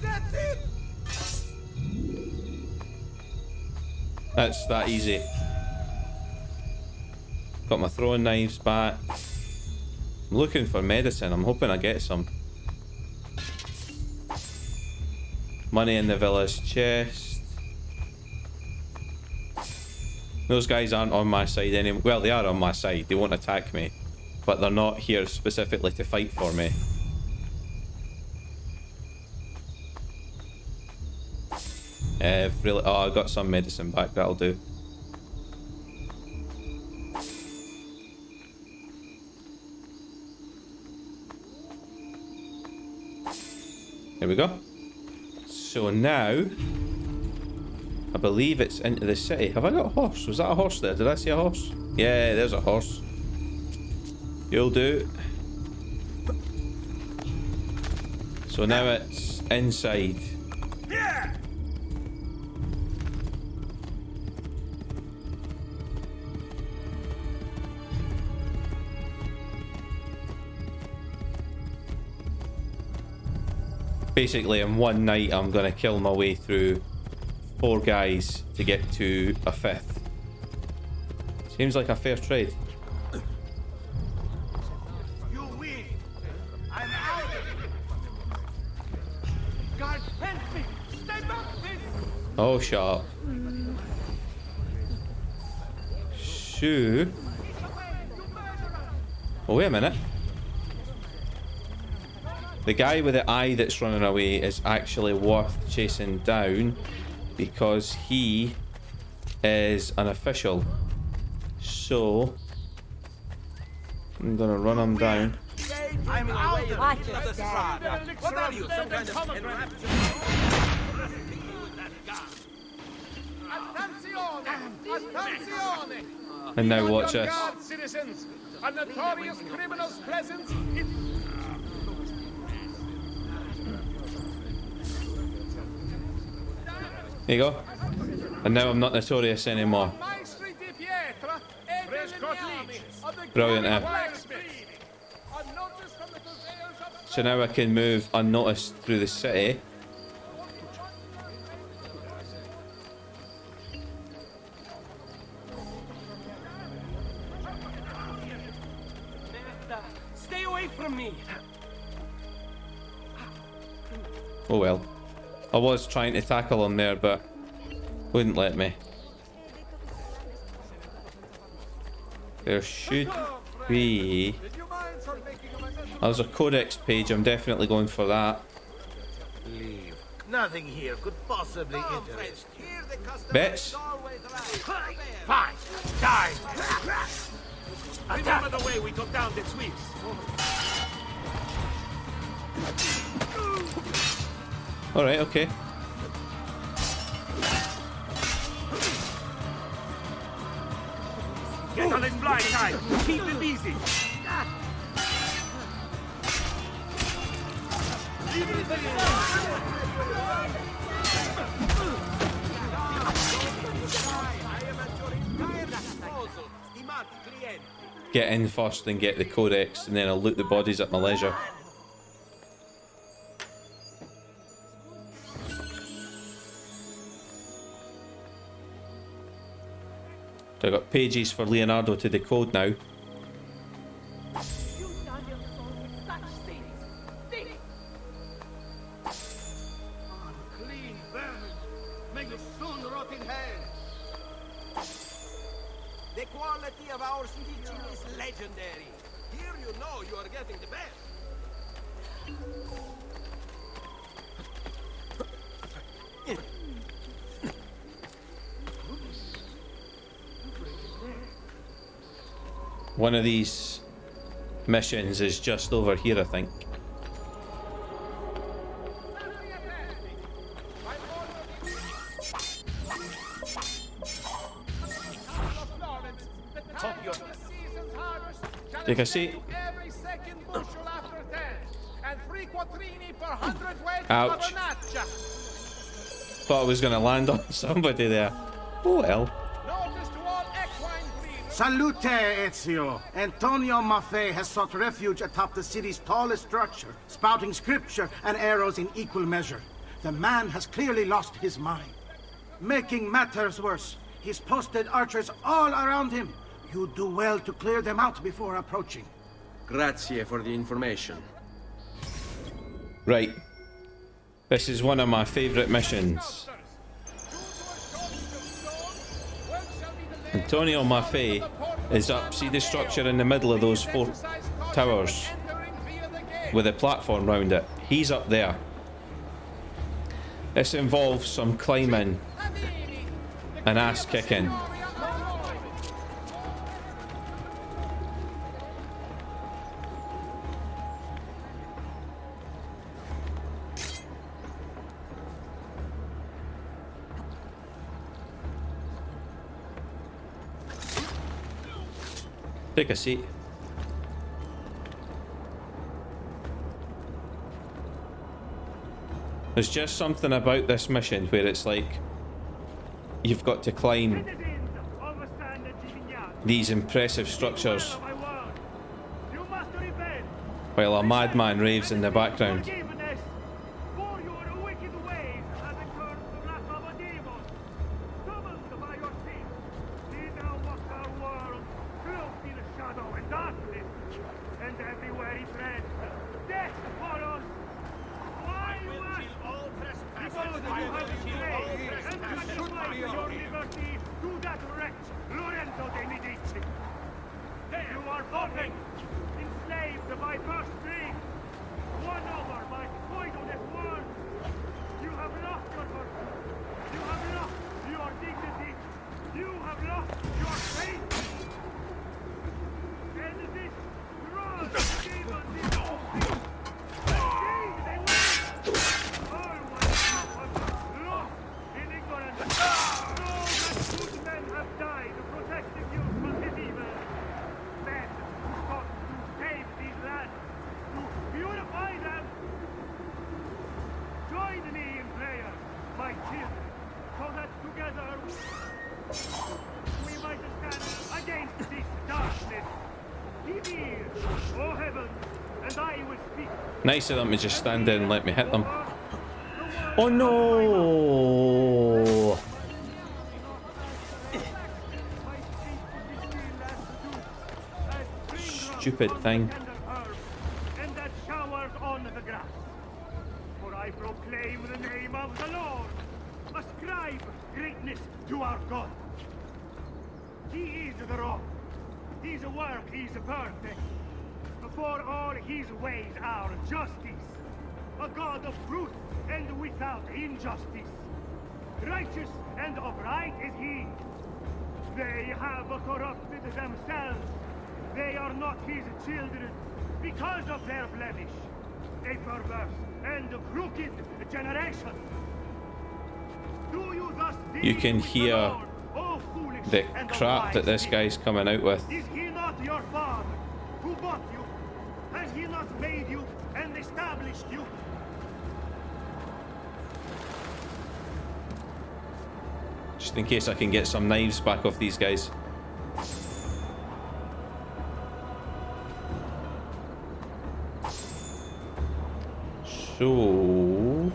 That's it!
That's that easy. Got my throwing knives back. I'm looking for medicine. I'm hoping I get some. Money in the village chest. Those guys aren't on my side anymore. Well, they are on my side. They won't attack me. But they're not here specifically to fight for me. Really, oh, I got some medicine back. That'll do. There we go. So now, I believe it's into the city. Have I got a horse? Was that a horse there? Did I see a horse? Yeah, there's a horse. You'll do. So now it's inside.
Yeah!
Basically, in one night, I'm gonna kill my way through 4 guys to get to a 5th. Seems like a fair trade.
You win! I'm out of it! Guard, help me! Stay back, please!
Oh, shut up. Shoo. Oh, wait a minute. The guy with the eye that's running away is actually worth chasing down because he is an official. So I'm gonna run him down.
I'm out of it!
Watch it, Dad.
What are you, some kind of enraptured?
Attenzione!
And now watch this.
Guard, citizens! A notorious criminal's presence in...
There you go. And now I'm not notorious anymore. Brilliant, So now I can move unnoticed through the city.
Stay away from me!
Oh well. I was trying to tackle him there, but wouldn't let me. There should be... Oh, there's a codex page. I'm definitely going for that.
Leave. Nothing here could possibly interest you.
Bets?
Fine! Die!
Remember the way we took down the Swedes?
Alright, okay.
Get on his blind side! Keep him busy!
Get in first and get the codex, and then I'll loot the bodies at my leisure. So I've got pages for Leonardo to decode now.
Unclean vermin! May you soon rot in hell!
The quality of our teaching is legendary. Here you know you are getting the best.
One of these missions is just over here, I think. Take a seat.
Every second bushel after 10, and 3
3 quattrini per 100
Ouch. Thought I was going to land on somebody there. Oh well.
Notice to all equine breeders.
Salute, Ezio. Antonio Maffei has sought refuge atop the city's tallest structure, spouting scripture and arrows in equal measure. The man has clearly lost his mind. Making matters worse, he's posted archers all around him. You do well to clear them out before approaching.
Grazie for the information.
Right. This is one of my favourite missions. Antonio Maffei is up. See the structure in the middle of those 4 towers with a platform round it? He's up there. This involves some climbing and ass kicking. Take a seat. There's just something about this mission where it's like you've got to climb these impressive structures while a madman raves in the background. Nice of them to just stand there and let me hit them. Oh no! Stupid thing.
And that showers on the grass. For I proclaim the name of the Lord. Ascribe greatness to our God. He is the rock. His work is perfect. For all his ways are justice. A God of truth and without injustice. Righteous and upright is he. They have corrupted themselves. They are not his children because of their blemish. A perverse and crooked generation. Do you thus
You can hear the crap that this guy's coming out with.
Is he not your father who bought you? Has he not made you and established you?
Just in case I can get some knives back off these guys. So...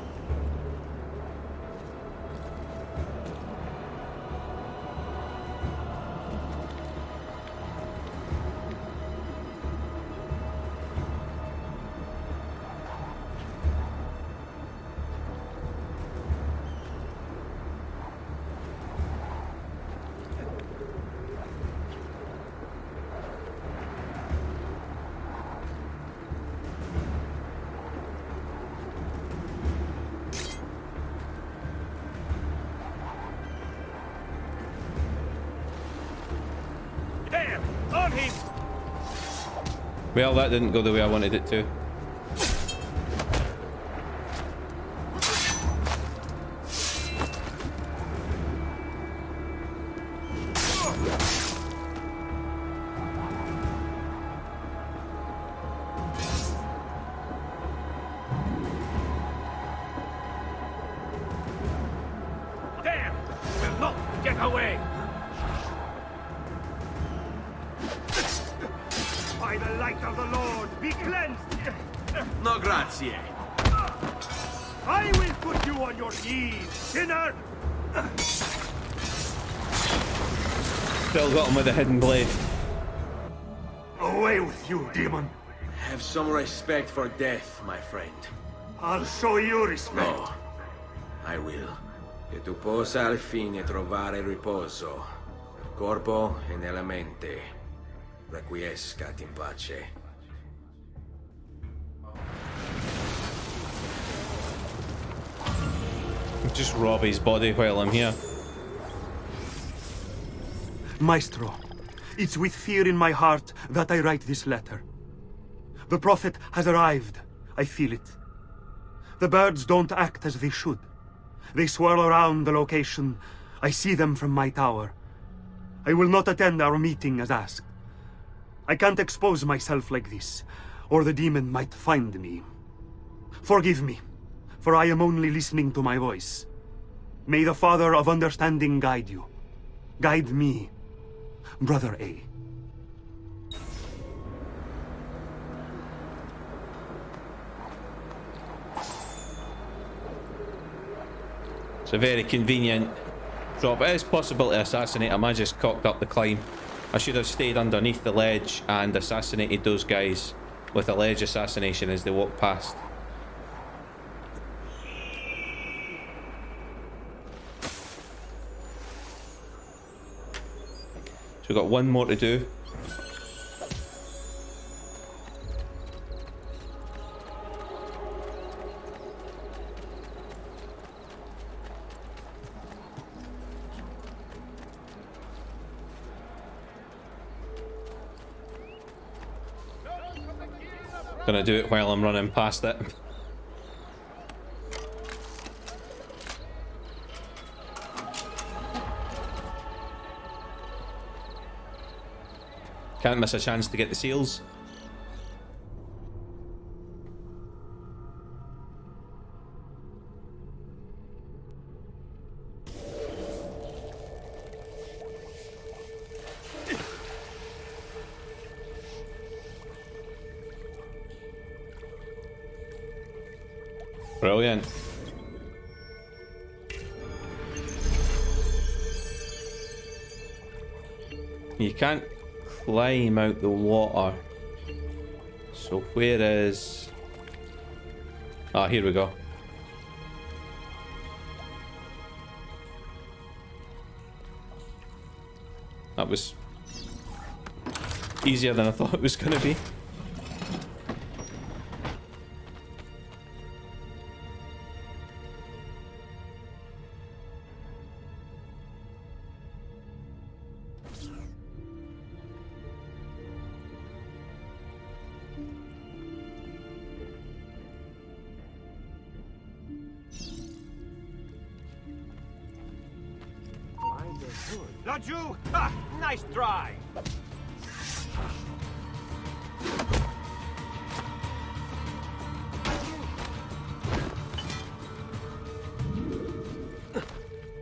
Well, that didn't go the way I wanted it to.
By the light of the Lord, be cleansed!
No grazie.
I will put you on your knees, sinner!
Still got him with a hidden blade.
Away with you, demon!
Have some respect for death, my friend.
I'll show you respect.
No, I will. Che tu possa al fine trovare riposo, nel corpo e nella mente. Requiescat in pace.
Just rob his body while I'm here.
Maestro, it's with fear in my heart that I write this letter. The Prophet has arrived. I feel it. The birds don't act as they should. They swirl around the location. I see them from my tower. I will not attend our meeting as asked. I can't expose myself like this, or the demon might find me. Forgive me, for I am only listening to my voice. May the Father of Understanding guide you. Guide me, Brother A.
It's a very convenient drop. It is possible to assassinate him. I just cocked up the climb. I should have stayed underneath the ledge and assassinated those guys with a ledge assassination as they walk past. So we've got one more to do. Gonna do it while I'm running past it. Can't miss a chance to get the seals. Brilliant. You can't climb out the water. So where is... Ah, here we go. That was easier than I thought it was going to be.
Laju! Ha! Nice try!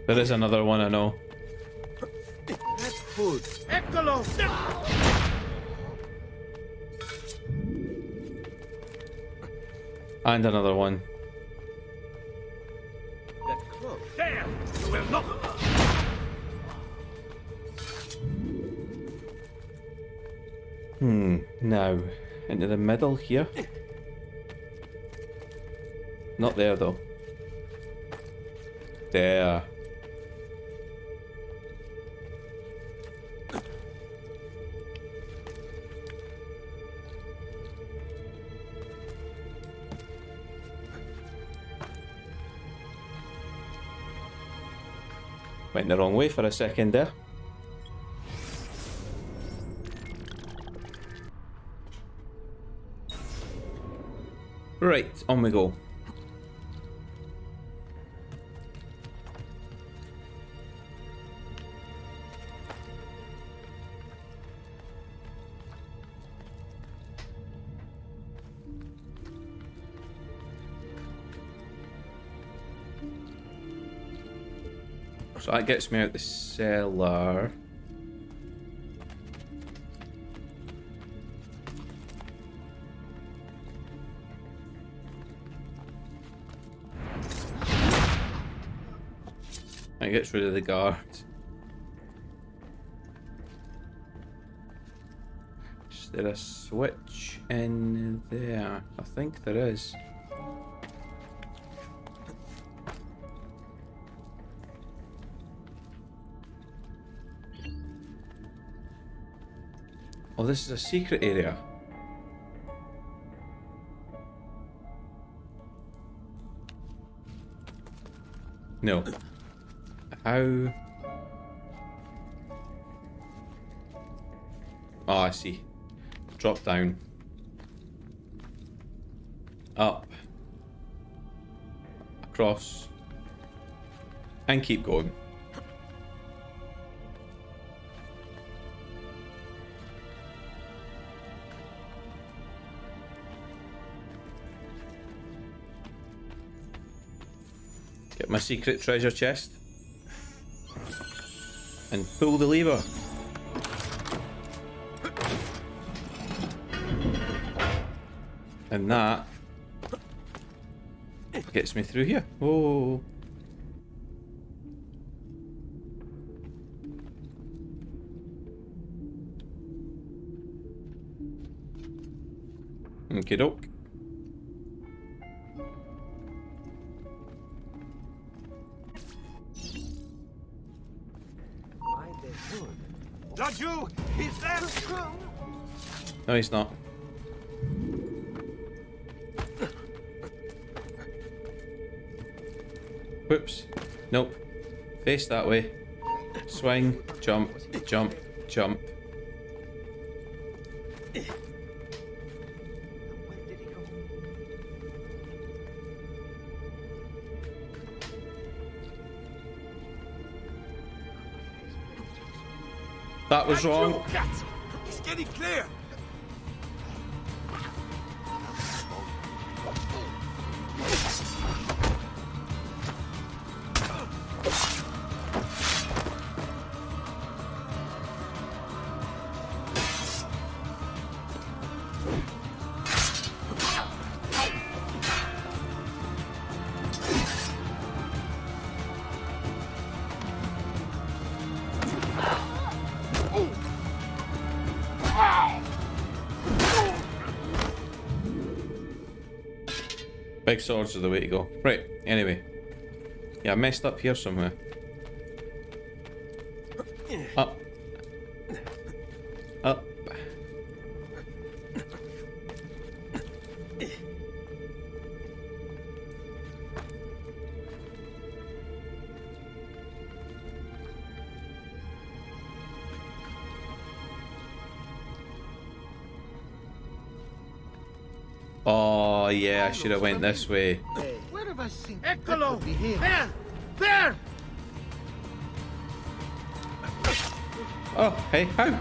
There is another one, I know.
That's food. Eccolo!
And another one.
That's close. There! You will not...
Now, into the middle here. Not there though. There. Went the wrong way for a second there. Right, on we go. So that gets me out the cellar. That gets rid of the guards. Is there a switch in there? I think there is. Oh, this is a secret area. No. How? Oh, I see. Drop down. Up. Across. And keep going. Get my secret treasure chest. And pull the lever. And that gets me through here. Oh. Okie doke.
Not you! He's there!
No, he's not. Whoops. Nope. Face that way. Swing. Jump. Jump. Jump. That was wrong.
He's getting clear!
Big swords are the way to go. Right, anyway. Yeah, I messed up here somewhere. Up. Up. Oh yeah, I should have went this way.
Where have I seen?
Eccolo!
There! There!
Oh, hey, how?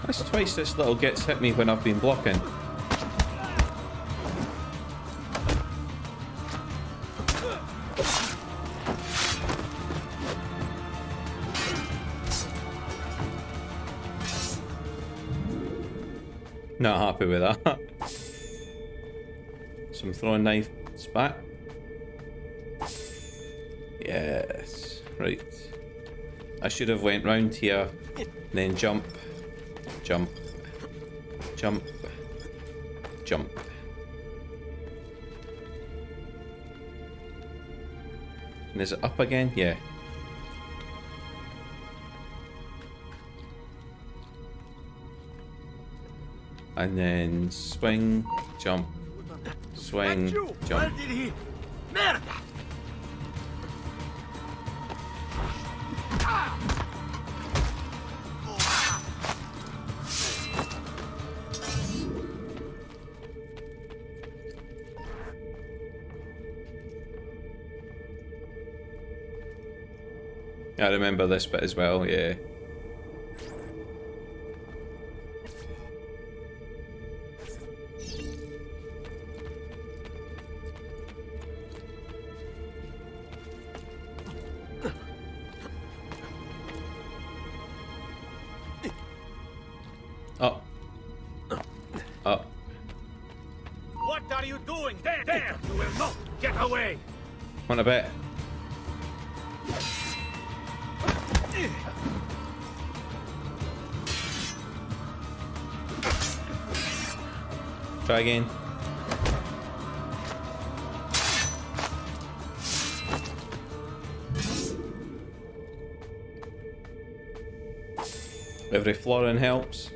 That's twice this little gets hit me when I've been blocking. Not happy with that. Some throwing knives back. Yes, right. I should have went round here, then jump, jump, jump, jump. And is it up again? Yeah. And then swing, jump, swing, jump.
Where did he? Merda!
I remember this bit as well, yeah. Up. Up.
What are you doing? There!
Get away!
Want a bit? Try again. Every florin helps.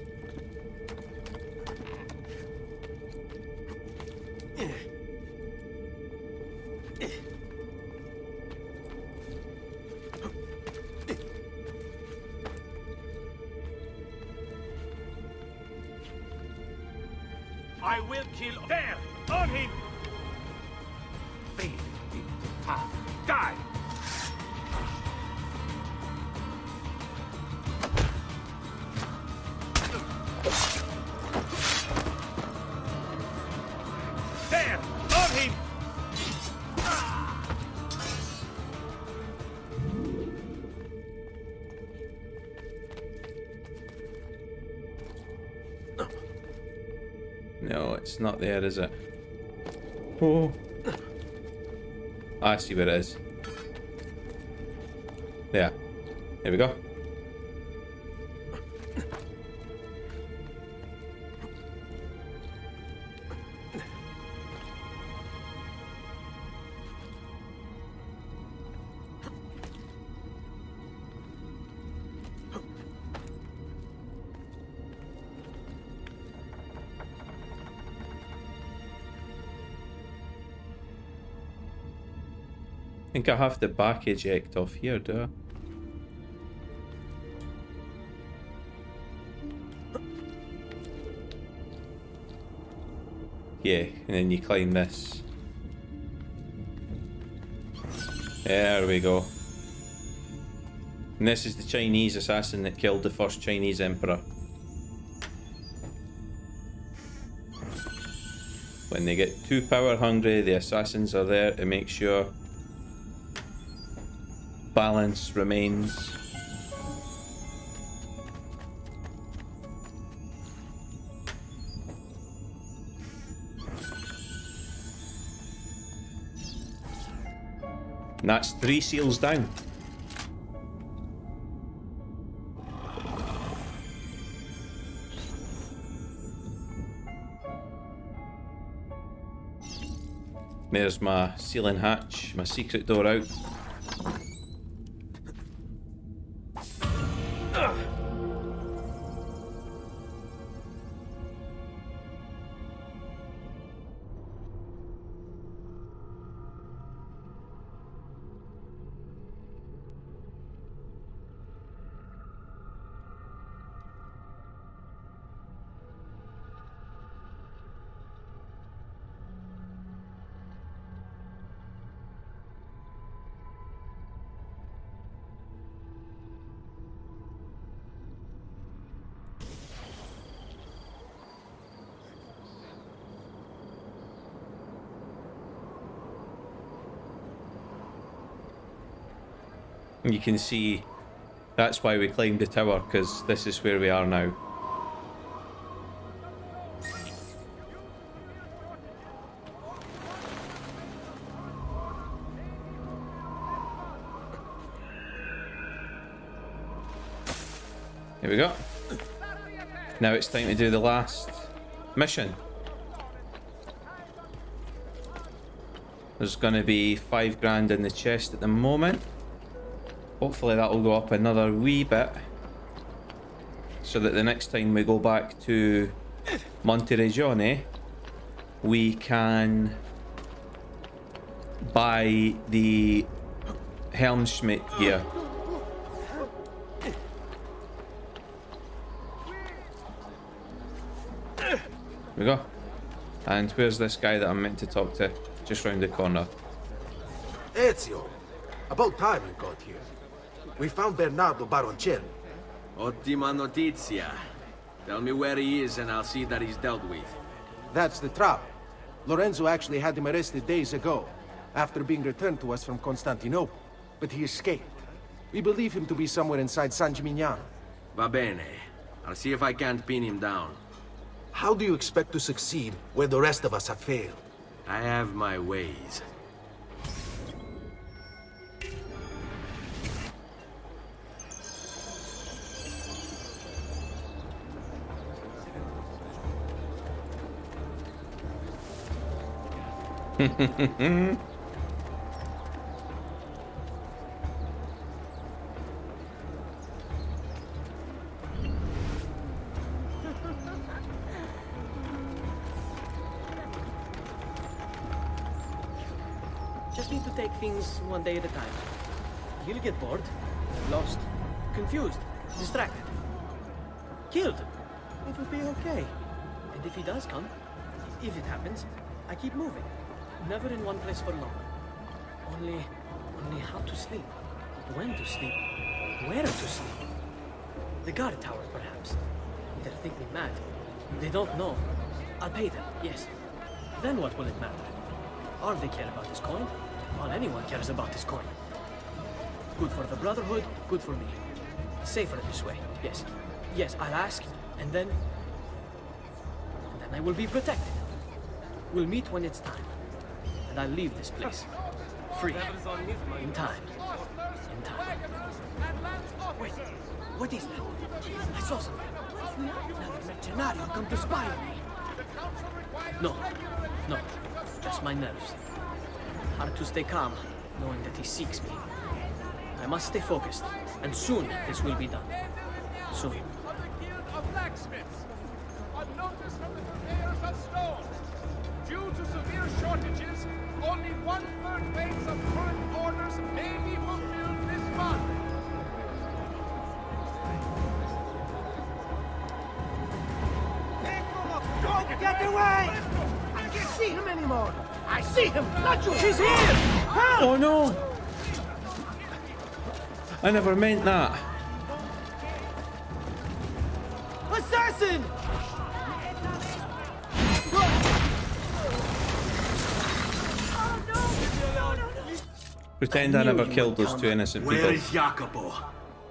I will kill. There! On him! Fade into time. Die! There! On him!
No, it's not there, is it? Oh. I see where it is. There. There we go. I think I have to back eject off here, do I? Yeah, and then you climb this. There we go. And this is the Chinese assassin that killed the first Chinese emperor. When they get too power hungry, the assassins are there to make sure balance remains. And that's 3 seals down. There's my sealing hatch, my secret door out. You can see that's why we climbed the tower, because this is where we are now. Here we go. Now it's time to do the last mission. There's going to be 5 grand in the chest at the moment. Hopefully that will go up another wee bit, so that the next time we go back to Monteregione, we can buy the Helmschmidt gear. There we go. And where's this guy that I'm meant to talk to? Just round the corner.
Ezio, about time we got here. We found Bernardo Baroncelli.
Ottima notizia. Tell me where he is and I'll see that he's dealt with.
That's the trouble. Lorenzo actually had him arrested days ago, after being returned to us from Constantinople. But he escaped. We believe him to be somewhere inside San Gimignano.
Va bene. I'll see if I can't pin him down.
How do you expect to succeed where the rest of us have failed?
I have my ways.
Just need to take things one day at a time. He'll get bored, lost, confused, distracted, killed. It will be okay. And if he does come, if it happens, I keep moving. Never in one place for long. Only how to sleep, when to sleep, where to sleep. The guard tower, perhaps. They'll think me mad. They don't know. I'll pay them, yes. Then what will it matter? All they care about is coin. All anyone cares about is coin. Good for the Brotherhood, good for me. Safer this way, yes. Yes, I'll ask, and then I will be protected. We'll meet when it's time. And I'll leave this place. Free. In time. In time. Wait, what is that? I saw something. Another mercenario come to spy on me. No, just my nerves. Hard to stay calm, knowing that he seeks me. I must stay focused, and soon this will be done. Soon.
Blacksmiths. A notice from the purveyors of stone. Due to severe shortages, only 1/3 weights of current orders may be fulfilled this month.
Don't get away! I can't see him anymore! I see him! Not you! He's here! Help!
Oh no! I never meant that.
Assassin!
Pretend I never killed those two innocent people.
Where is Jacopo?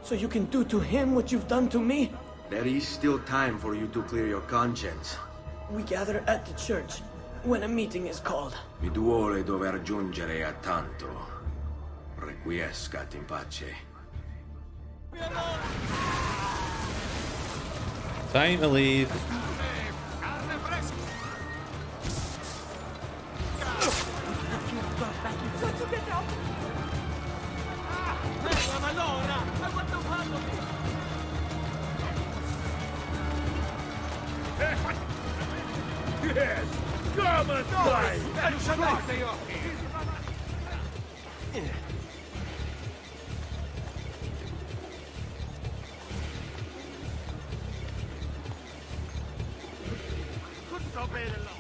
So you can do to him what you've done to me?
There is still time for you to clear your conscience.
We gather at the church when a meeting is called.
Mi duole dover giungere a tanto. Requiescat in pace.
Time to leave.
Yes! Come and die! Couldn't obey the law.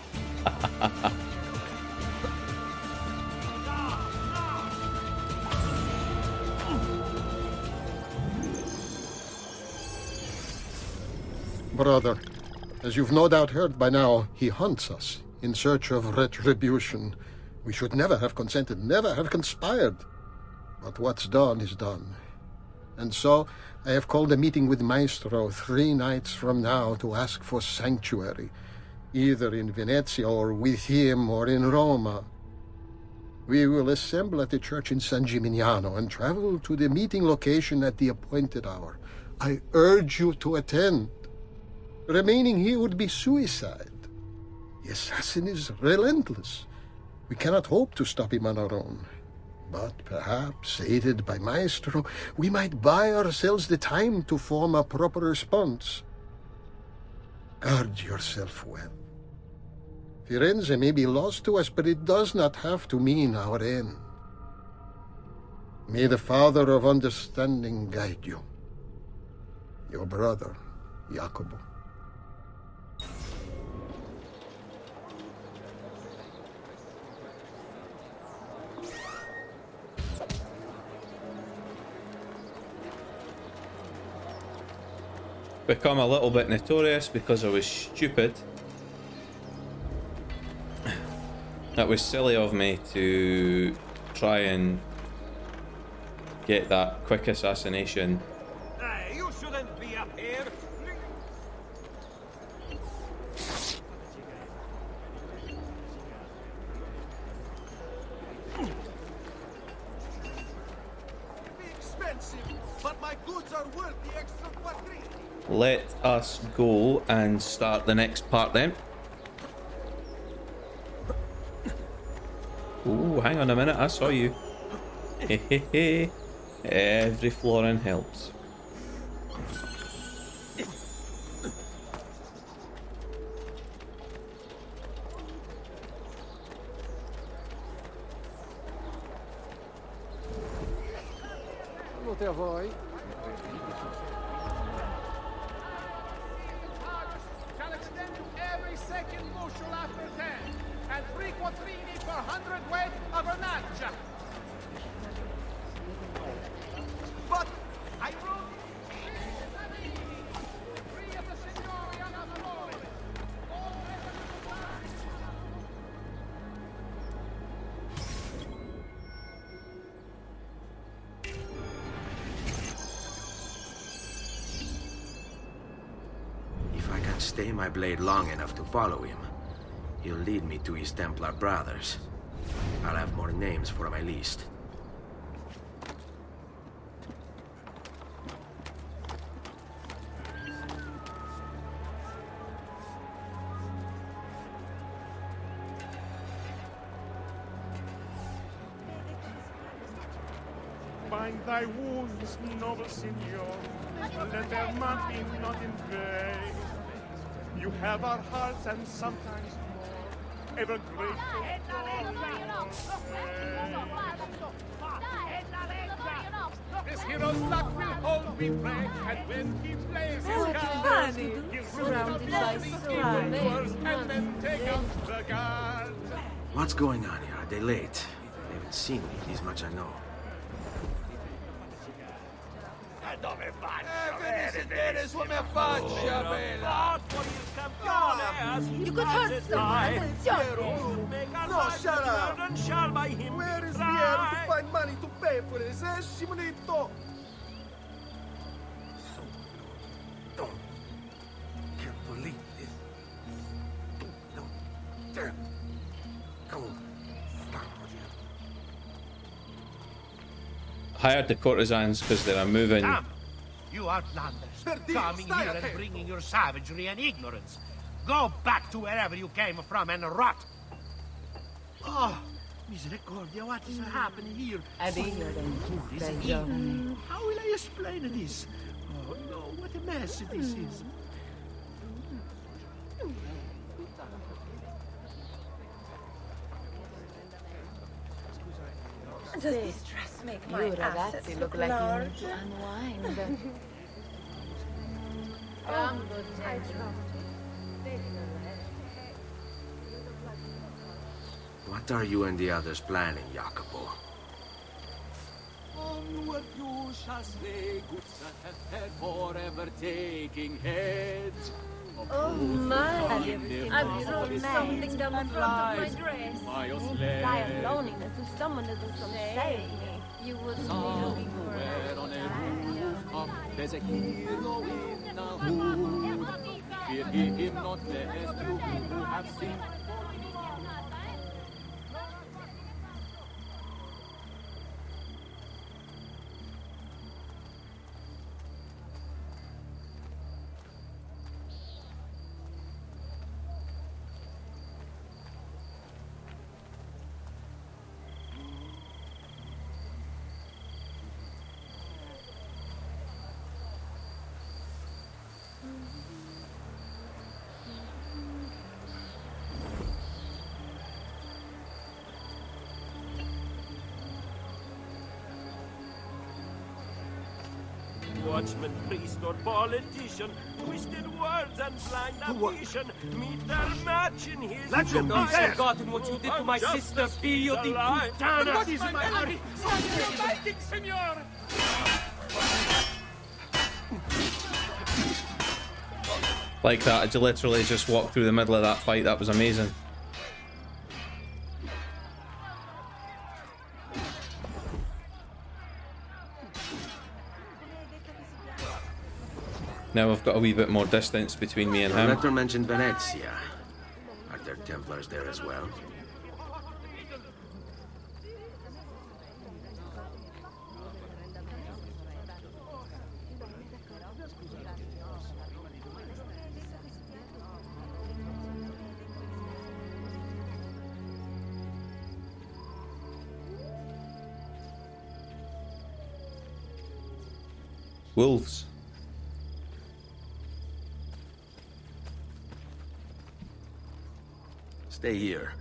Brother, as you've no doubt heard by now, he hunts us in search of retribution. We should never have consented, never have conspired. But what's done is done. And so I have called a meeting with Maestro 3 nights from now to ask for sanctuary, either in Venezia or with him or in Roma. We will assemble at the church in San Gimignano and travel to the meeting location at the appointed hour. I urge you to attend. Remaining here would be suicide. The assassin is relentless. We cannot hope to stop him on our own. But perhaps, aided by Maestro, we might buy ourselves the time to form a proper response. Guard yourself well. Firenze may be lost to us, but it does not have to mean our end. May the Father of Understanding guide you. Your brother, Jacopo.
Become a little bit notorious because I was stupid. That was silly of me to try and get that quick assassination.
Hey, you shouldn't be up here. Be expensive, but my goods are worth the extra quadrille.
Let us go and start the next part then. Ooh, hang on a minute, I saw you. Hehehe. Every florin helps.
Salute a voi.
Shall extend to every second bushel after 10, and 3 quattrini per 100 weight of vernaccia. But I wrote 3 of the signori on the floor.
If I can stay my blade long enough to follow him, he'll lead me to his Templar brothers. I'll have more names for my list.
Bind thy wounds, noble signor, and let their mounting not in vain. You have our hearts and sometimes more, ever grateful for your aid. This hero's luck will hold me pray, and when he plays his cards, he'll surrounded by evildoers and then take up the guard.
What's going on here? Are they late? They haven't seen me, this much I know.
You could hurt someone with your
No, shut up! Where is Piero to find money to pay for this, eh, Simonito? Can't believe this. No, damn. Come on.
Hired the courtesans because they're moving.
Come, you outlanders, coming here and bringing your savagery and ignorance. Go back to wherever you came from and rot. Oh, misericordia, what is happening here? How will I explain this? Oh no, what a mess this is.
Does this dress make my assets look
like
large?
you need to unwind.
What are you and the others planning, Jacopo?
Onward you shall stay, good Sir, forever taking heads.
Oh my! I've thrown something down the front of my dress.
Die of loneliness if someone doesn't come save me.
You would
Somewhere on a rooftop, there's a hero in a hood. Fear him not, lest you who have seen.
Watchman, priest, or politician, twisted words and blind ambition meet their match in his
Let them be fair.
forgotten what you did to my sister, Filio di Puttana.
This is my army.
You're fighting, senor!
Like that, I literally just walked through the middle of that fight. That was amazing. Now I've got a wee bit more distance between me and
The
him.
letter mentioned Venezia. Are there Templars there as well?
Wolves.
Stay here.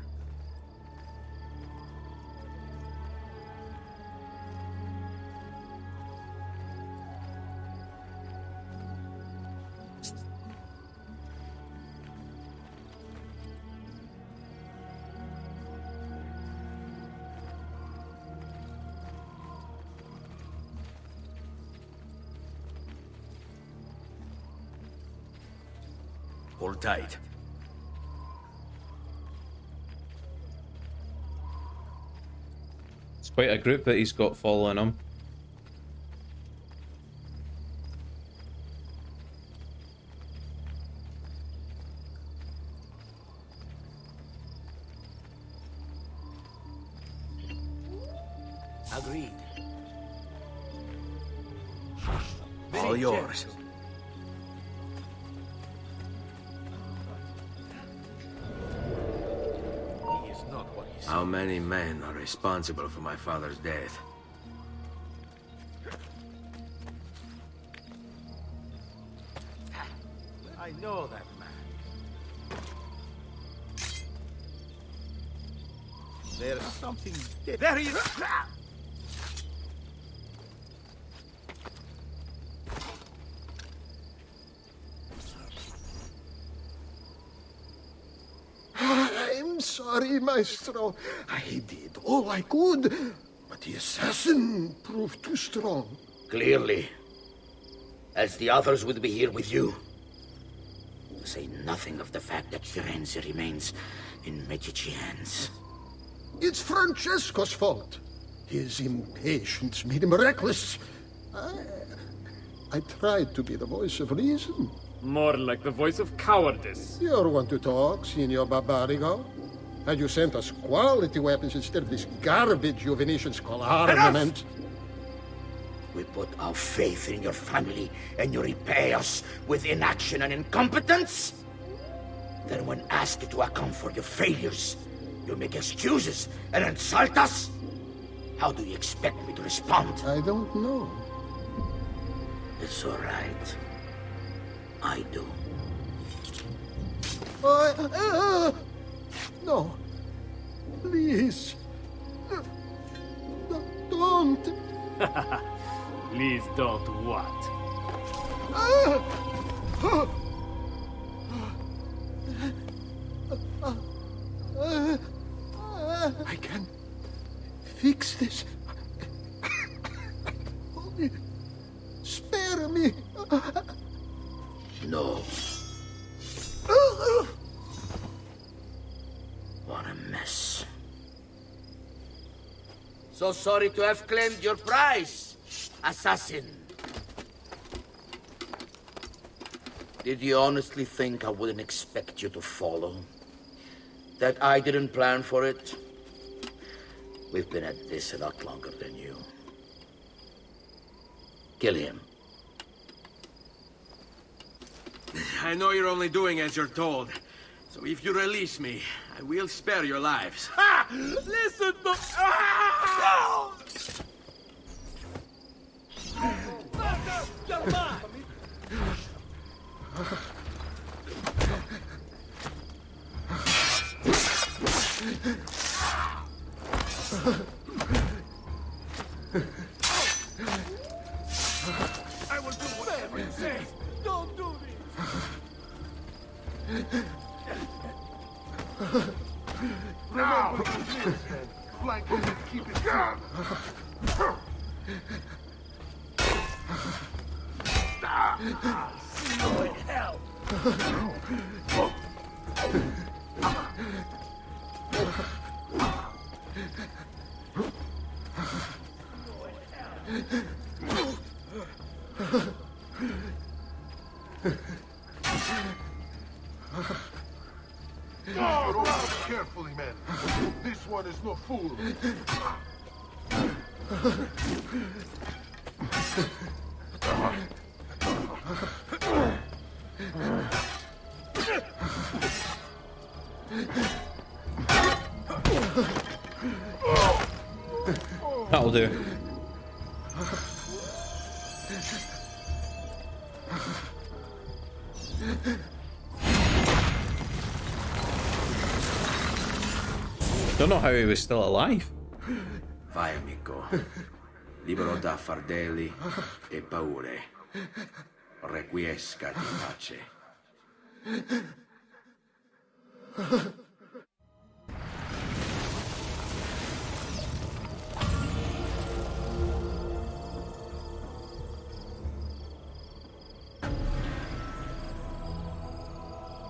Hold tight.
It's quite a group that he's got following him.
Agreed.
All yours. How many men are responsible for my father's death?
I know that man. There's something there. He is.
I'm sorry, Maestro. I did all I could, but the assassin proved too strong.
Clearly. Else the others would be here with you. To say nothing of the fact that Firenze remains in Medici hands.
It's Francesco's fault. His impatience made him reckless. I tried to be the voice of reason.
More like the voice of cowardice.
You're one to talk, Signor Barbarigo. Had you sent us quality weapons instead of this garbage you Venetians call armament...
We put our faith in your family, and you repay us with inaction and incompetence? Then when asked to account for your failures, you make excuses and insult us? How do you expect me to respond?
I don't know.
It's all right. I do.
No. Please. Don't.
Please don't what?
I can fix this. Only spare me.
No. What a mess. So sorry to have claimed your prize, assassin. Did you honestly think I wouldn't expect you to follow? That I didn't plan for it? We've been at this a lot longer than you. Kill him.
I know you're only doing as you're told. So if you release me, I will spare your lives.
Ha! Listen to... Ah! I will do whatever you say. Don't do this.
Now, flank him and keep it down.
Hell.
Go carefully, men. This one is no fool.
That'll do. Don't know how he was still alive.
Vai, amico. Libero da fardelli e paure. Requiescat in pace.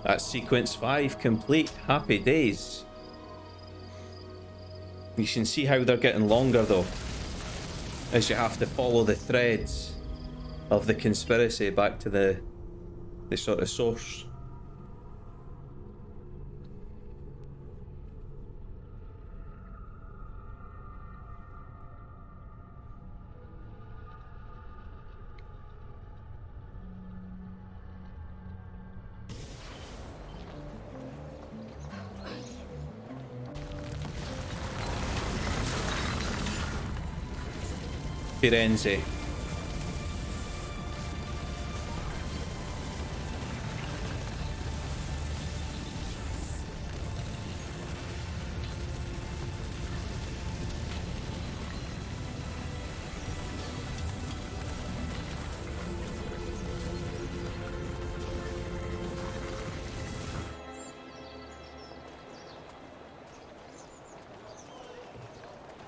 That's sequence 5 complete. Happy days. You can see how they're getting longer though, as you have to follow the threads of the conspiracy back to the sort of source. Firenze.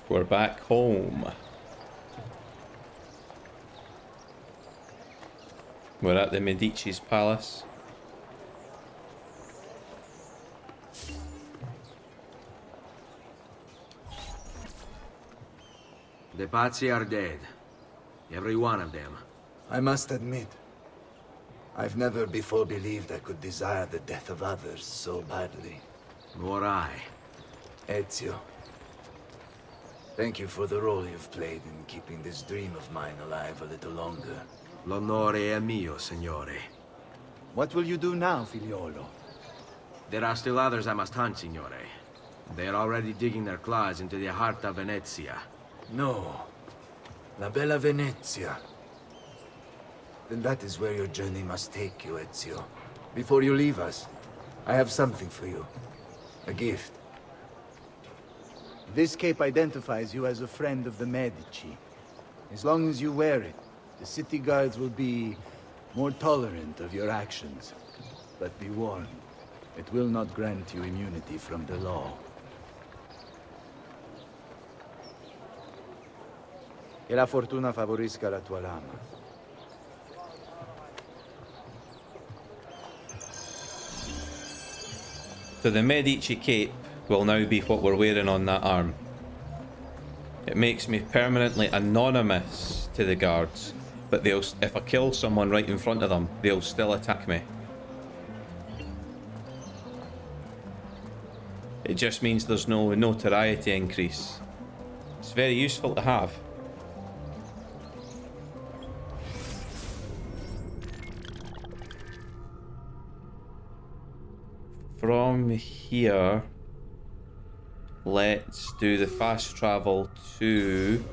We're back home. We're at the Medici's palace.
The Pazzi are dead. Every one of them.
I must admit, I've never before believed I could desire the death of others so badly.
Nor I.
Ezio, thank you for the role you've played in keeping this dream of mine alive a little longer.
L'onore è mio, signore.
What will you do now, figliolo?
There are still others I must hunt, signore. They are already digging their claws into the heart of Venezia.
No. La bella Venezia. Then that is where your journey must take you, Ezio. Before you leave us, I have something for you. A gift. This cape identifies you as a friend of the Medici. As long as you wear it, the city guards will be more tolerant of your actions. But be warned, it will not grant you immunity from the law. Che la fortuna favorisca la tua lama.
So the Medici cape will now be what we're wearing on that arm. It makes me permanently anonymous to the guards, but they'll, if I kill someone right in front of them, they'll still attack me. It just means there's no notoriety increase. It's very useful to have. From here, let's do the fast travel to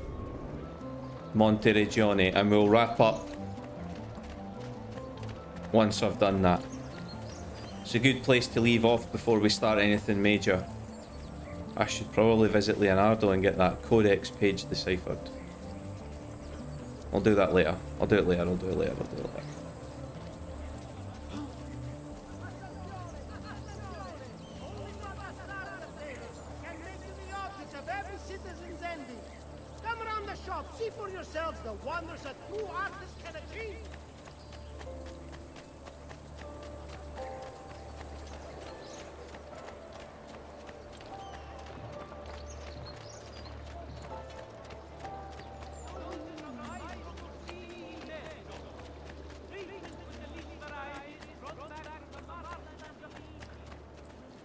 Monteregione, and we'll wrap up once I've done that. It's a good place to leave off before we start anything major. I should probably visit Leonardo and get that codex page deciphered. I'll do that later. I'll do it later.
See for yourselves the wonders that true artists can achieve.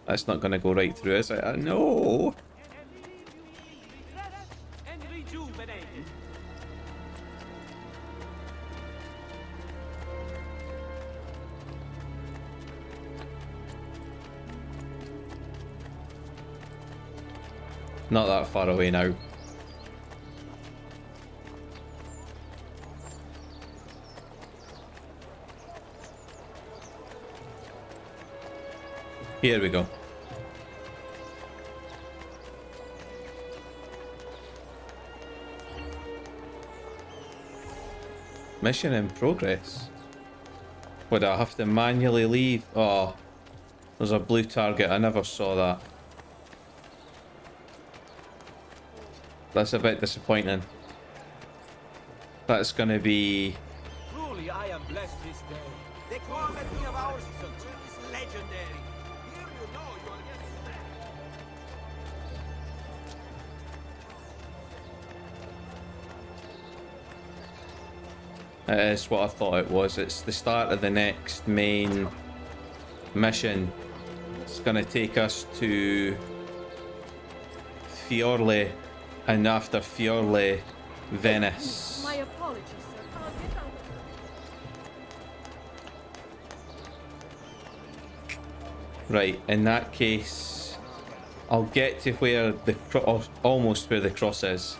That's not going to go right through, is it? I know. Not that far away now. Here we go. Mission in progress. Would I have to manually leave? Oh, there's a blue target. I never saw that. That's a bit disappointing. That's gonna be...
Truly, I am blessed this day. The quality of our citizens is legendary. Here you know you are getting
It is what I thought it was. It's the start of the next main mission. It's gonna take us to Fiorle, and after Fiorle, Venice.
My apologies, sir.
Right, in that case, I'll get to where the almost where the cross is,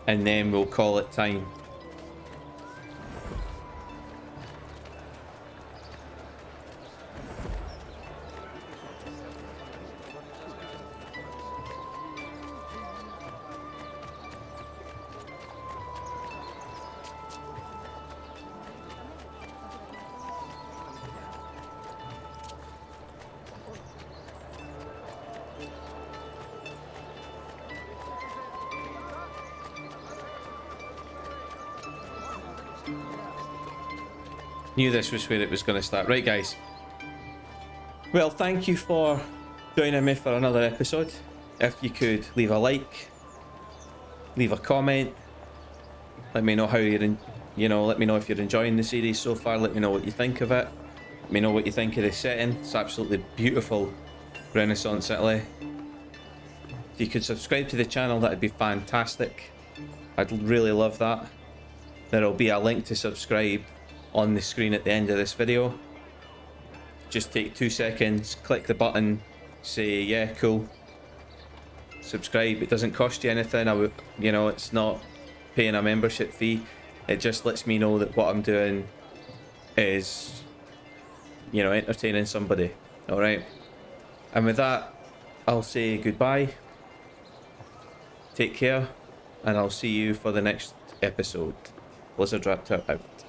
and then we'll call it time. Knew this was where it was going to start. Right, guys. Well, thank you for joining me for another episode. If you could leave a like, leave a comment, let me know how you're let me know if you're enjoying the series so far. Let me know what you think of it. Let me know what you think of the setting. It's absolutely beautiful, Renaissance Italy. If you could subscribe to the channel, that'd be fantastic. I'd really love that. There'll be a link to subscribe on the screen at the end of this video. Just take 2 seconds, click the button, say yeah, cool, subscribe. It doesn't cost you anything. It's not paying a membership fee. It just lets me know that what I'm doing is entertaining somebody. All right, and with that, I'll say goodbye, take care, and I'll see you for the next episode. Blizzard Raptor out.